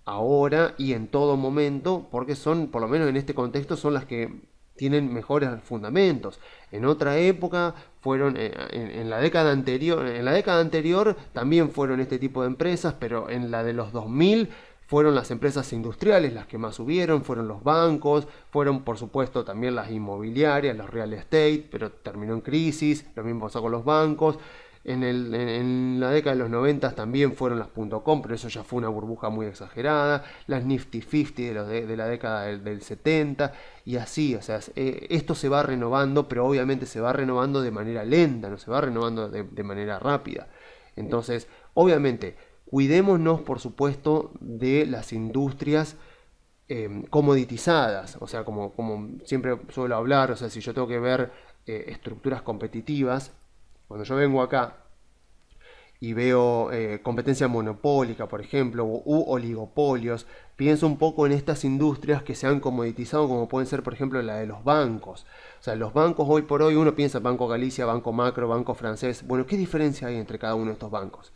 ahora y en todo momento, porque son, por lo menos en este contexto, son las que tienen mejores fundamentos. En otra época fueron en la década anterior también fueron este tipo de empresas, pero en la de los 2000 fueron las empresas industriales las que más subieron, fueron los bancos, fueron por supuesto también las inmobiliarias, los real estate, pero terminó en crisis, lo mismo pasó con los bancos. En la década de los 90 también fueron las .com, pero eso ya fue una burbuja muy exagerada. Las Nifty 50 de la década del 70 y así, o sea, esto se va renovando, pero obviamente se va renovando de manera lenta, no se va renovando de manera rápida. Entonces, obviamente, cuidémonos por supuesto de las industrias comoditizadas, o sea, como siempre suelo hablar, o sea, si yo tengo que ver estructuras competitivas, cuando yo vengo acá y veo competencia monopólica, por ejemplo, u oligopolios, pienso un poco en estas industrias que se han comoditizado, como pueden ser, por ejemplo, la de los bancos. O sea, los bancos hoy por hoy, uno piensa Banco Galicia, Banco Macro, Banco Francés. Bueno, ¿qué diferencia hay entre cada uno de estos bancos?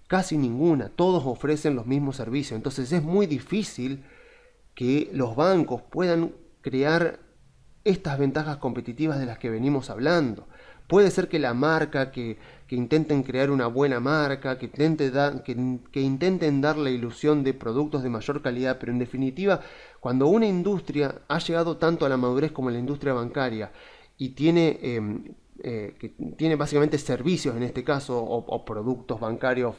Casi ninguna, todos ofrecen los mismos servicios. Entonces es muy difícil que los bancos puedan crear estas ventajas competitivas de las que venimos hablando. Puede ser que la marca, que intenten crear una buena marca, que intenten dar la ilusión de productos de mayor calidad, pero en definitiva, cuando una industria ha llegado tanto a la madurez como la industria bancaria y que tiene básicamente servicios en este caso o productos bancarios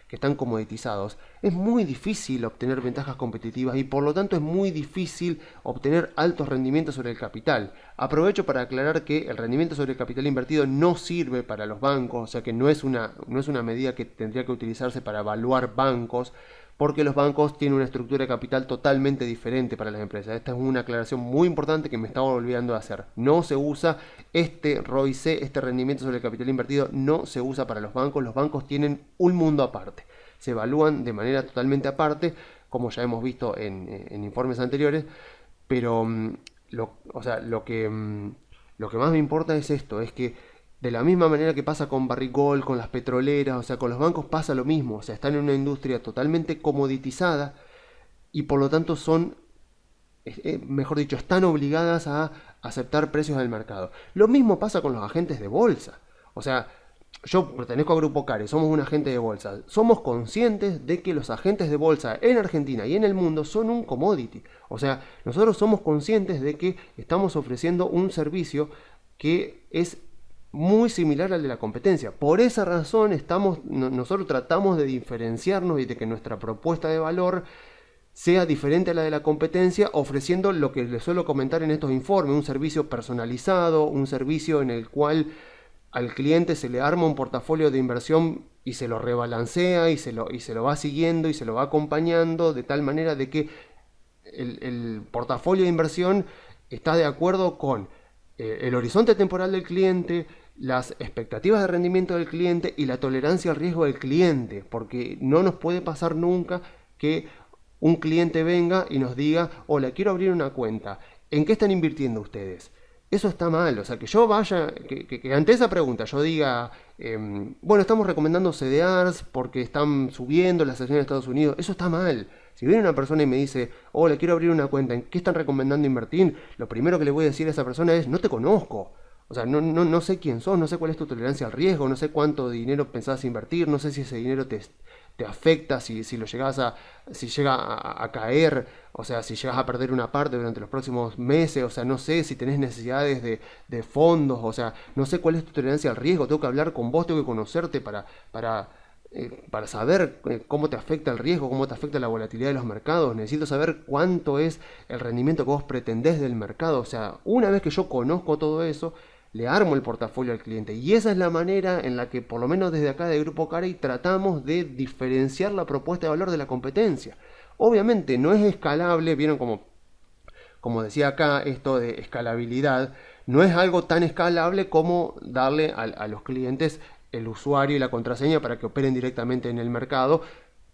que están comoditizados, es muy difícil obtener ventajas competitivas y por lo tanto es muy difícil obtener altos rendimientos sobre el capital. Aprovecho para aclarar que el rendimiento sobre el capital invertido no sirve para los bancos, o sea que no es una medida que tendría que utilizarse para evaluar bancos, porque los bancos tienen una estructura de capital totalmente diferente para las empresas. Esta es una aclaración muy importante que me estaba olvidando de hacer. No se usa este ROIC, este rendimiento sobre el capital invertido, no se usa para los bancos. Los bancos tienen un mundo aparte. Se evalúan de manera totalmente aparte, como ya hemos visto en informes anteriores, pero lo que más me importa es esto, es que de la misma manera que pasa con Barrick, con las petroleras, o sea, con los bancos pasa lo mismo, o sea, están en una industria totalmente comoditizada y por lo tanto mejor dicho, están obligadas a aceptar precios del mercado. Lo mismo pasa con los agentes de bolsa, o sea, yo pertenezco a Grupo Care, somos un agente de bolsa. Somos conscientes de que los agentes de bolsa en Argentina y en el mundo son un commodity. O sea, nosotros somos conscientes de que estamos ofreciendo un servicio que es muy similar al de la competencia. Por esa razón nosotros tratamos de diferenciarnos y de que nuestra propuesta de valor sea diferente a la de la competencia, ofreciendo lo que les suelo comentar en estos informes, un servicio personalizado, un servicio en el cual al cliente se le arma un portafolio de inversión y se lo rebalancea y se lo va siguiendo y se lo va acompañando de tal manera de que el portafolio de inversión está de acuerdo con el horizonte temporal del cliente, las expectativas de rendimiento del cliente y la tolerancia al riesgo del cliente, porque no nos puede pasar nunca que un cliente venga y nos diga: hola, quiero abrir una cuenta, ¿en qué están invirtiendo ustedes? Eso está mal, o sea, que yo vaya, que ante esa pregunta yo diga, bueno, estamos recomendando CDRs porque están subiendo las acciones de Estados Unidos, eso está mal. Si viene una persona y me dice: hola, quiero abrir una cuenta, ¿en qué están recomendando invertir? Lo primero que le voy a decir a esa persona es: no te conozco. O sea, no sé quién sos, no sé cuál es tu tolerancia al riesgo, no sé cuánto dinero pensás invertir, no sé si ese dinero te afecta, si lo llegas si llega a caer, o sea, si llegas a perder una parte durante los próximos meses, o sea, no sé si tenés necesidades de fondos, o sea, no sé cuál es tu tolerancia al riesgo, tengo que hablar con vos, tengo que conocerte para saber cómo te afecta el riesgo, cómo te afecta la volatilidad de los mercados. Necesito saber cuánto es el rendimiento que vos pretendés del mercado. O sea, una vez que yo conozco todo eso, le armo el portafolio al cliente. Y esa es la manera en la que, por lo menos desde acá de Grupo Carey, tratamos de diferenciar la propuesta de valor de la competencia. Obviamente no es escalable, vieron como decía acá, esto de escalabilidad, no es algo tan escalable como darle a los clientes el usuario y la contraseña para que operen directamente en el mercado,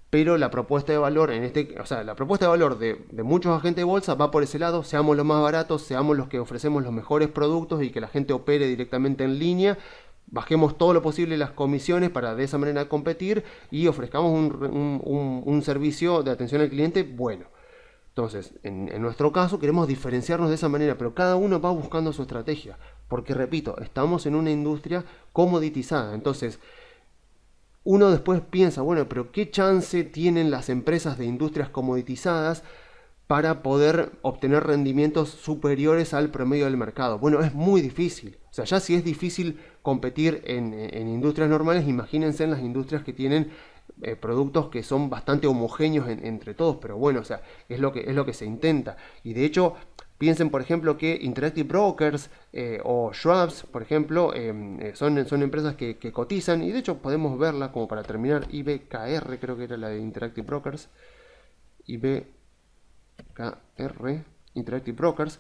pero la propuesta de valor la propuesta de valor de muchos agentes de bolsa va por ese lado: seamos los más baratos, seamos los que ofrecemos los mejores productos y que la gente opere directamente en línea, bajemos todo lo posible las comisiones para de esa manera competir y ofrezcamos un servicio de atención al cliente bueno. Entonces, en nuestro caso queremos diferenciarnos de esa manera, pero cada uno va buscando su estrategia, porque repito, estamos en una industria comoditizada. Entonces, uno después piensa, bueno, pero ¿qué chance tienen las empresas de industrias comoditizadas para poder obtener rendimientos superiores al promedio del mercado? Bueno, es muy difícil. O sea, ya si es difícil competir en industrias normales, imagínense en las industrias que tienen productos que son bastante homogéneos entre todos, pero bueno, o sea, es lo que se intenta. Y de hecho, piensen, por ejemplo, que Interactive Brokers o Schwab's, por ejemplo, son empresas que cotizan, y de hecho podemos verla como para terminar. IBKR, creo que era la de Interactive Brokers. IBKR, Interactive Brokers.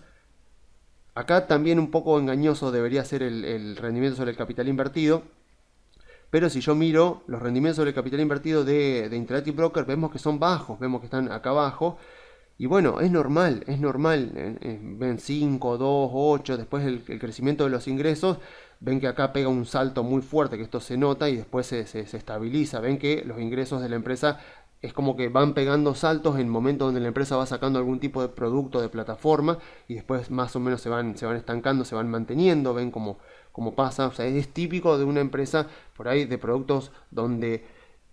Acá también un poco engañoso debería ser el rendimiento sobre el capital invertido, pero si yo miro los rendimientos sobre el capital invertido de Interactive Brokers, vemos que son bajos, vemos que están acá abajo. Y bueno, es normal, ven 5, 2, 8, después el crecimiento de los ingresos, ven que acá pega un salto muy fuerte, que esto se nota y después se estabiliza, ven que los ingresos de la empresa es como que van pegando saltos en el momento donde la empresa va sacando algún tipo de producto de plataforma y después más o menos se van estancando, se van manteniendo, ven como pasa, o sea, es típico de una empresa por ahí de productos donde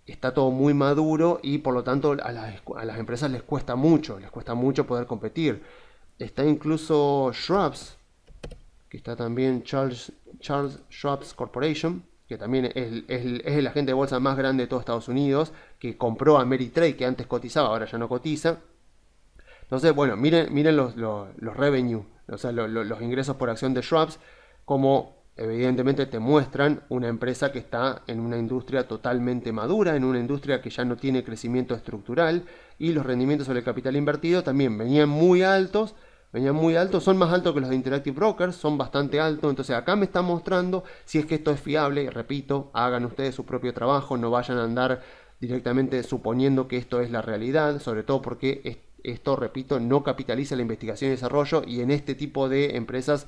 está todo muy maduro y por lo tanto a las empresas les cuesta mucho poder competir. Está incluso Schwab's, que está también Charles Schwab's Corporation, que también es el agente de bolsa más grande de todo Estados Unidos, que compró a Ameritrade, que antes cotizaba, ahora ya no cotiza. Entonces, bueno, miren los revenue, o sea, los ingresos por acción de Schwab's, como evidentemente te muestran una empresa que está en una industria totalmente madura, en una industria que ya no tiene crecimiento estructural, y los rendimientos sobre el capital invertido también venían muy altos, son más altos que los de Interactive Brokers, son bastante altos. Entonces acá me está mostrando si es que esto es fiable. Repito, hagan ustedes su propio trabajo, no vayan a andar directamente suponiendo que esto es la realidad, sobre todo porque esto, repito, no capitaliza la investigación y desarrollo, y en este tipo de empresas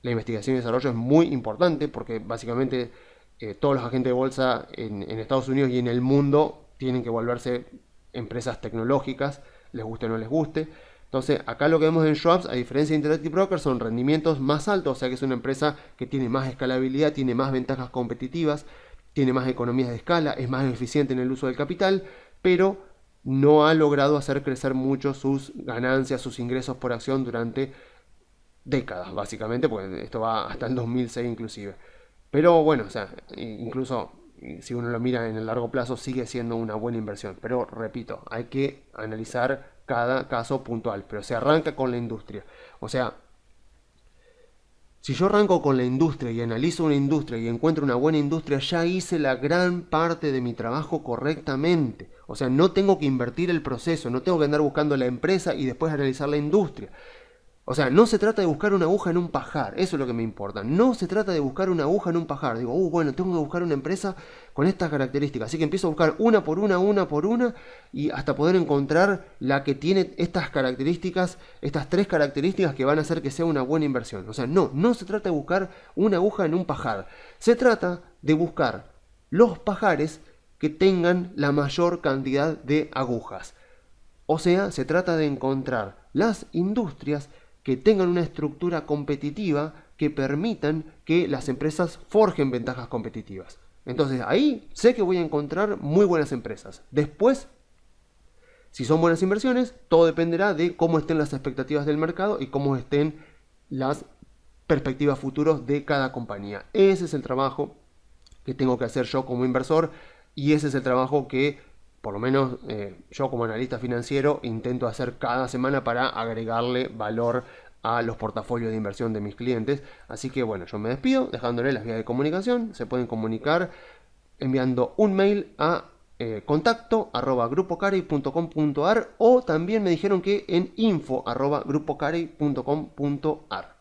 la investigación y desarrollo es muy importante porque básicamente todos los agentes de bolsa en Estados Unidos y en el mundo tienen que volverse empresas tecnológicas, les guste o no les guste. Entonces acá lo que vemos en Schwab's, a diferencia de Interactive Brokers, son rendimientos más altos, o sea que es una empresa que tiene más escalabilidad, tiene más ventajas competitivas, tiene más economías de escala, es más eficiente en el uso del capital, pero no ha logrado hacer crecer mucho sus ganancias, sus ingresos por acción durante décadas, básicamente, porque esto va hasta el 2006 inclusive. Pero bueno, o sea, incluso si uno lo mira en el largo plazo, sigue siendo una buena inversión. Pero repito, hay que analizar cada caso puntual, pero se arranca con la industria. O sea, si yo arranco con la industria y analizo una industria y encuentro una buena industria, ya hice la gran parte de mi trabajo correctamente. O sea, no tengo que invertir el proceso, no tengo que andar buscando la empresa y después analizar la industria. O sea, no se trata de buscar una aguja en un pajar, eso es lo que me importa. No se trata de buscar una aguja en un pajar. Digo, bueno, tengo que buscar una empresa con estas características. Así que empiezo a buscar una por una, y hasta poder encontrar la que tiene estas características, estas 3 características que van a hacer que sea una buena inversión. O sea, no se trata de buscar una aguja en un pajar. Se trata de buscar los pajares que tengan la mayor cantidad de agujas. O sea, se trata de encontrar las industrias que tengan una estructura competitiva que permitan que las empresas forjen ventajas competitivas. Entonces ahí sé que voy a encontrar muy buenas empresas. Después, si son buenas inversiones, todo dependerá de cómo estén las expectativas del mercado y cómo estén las perspectivas futuras de cada compañía. Ese es el trabajo que tengo que hacer yo como inversor, y ese es el trabajo que por lo menos yo como analista financiero intento hacer cada semana para agregarle valor a los portafolios de inversión de mis clientes. Así que bueno, yo me despido dejándole las vías de comunicación. Se pueden comunicar enviando un mail a contacto@grupocarey.com.ar, o también me dijeron que en info@grupocarey.com.ar.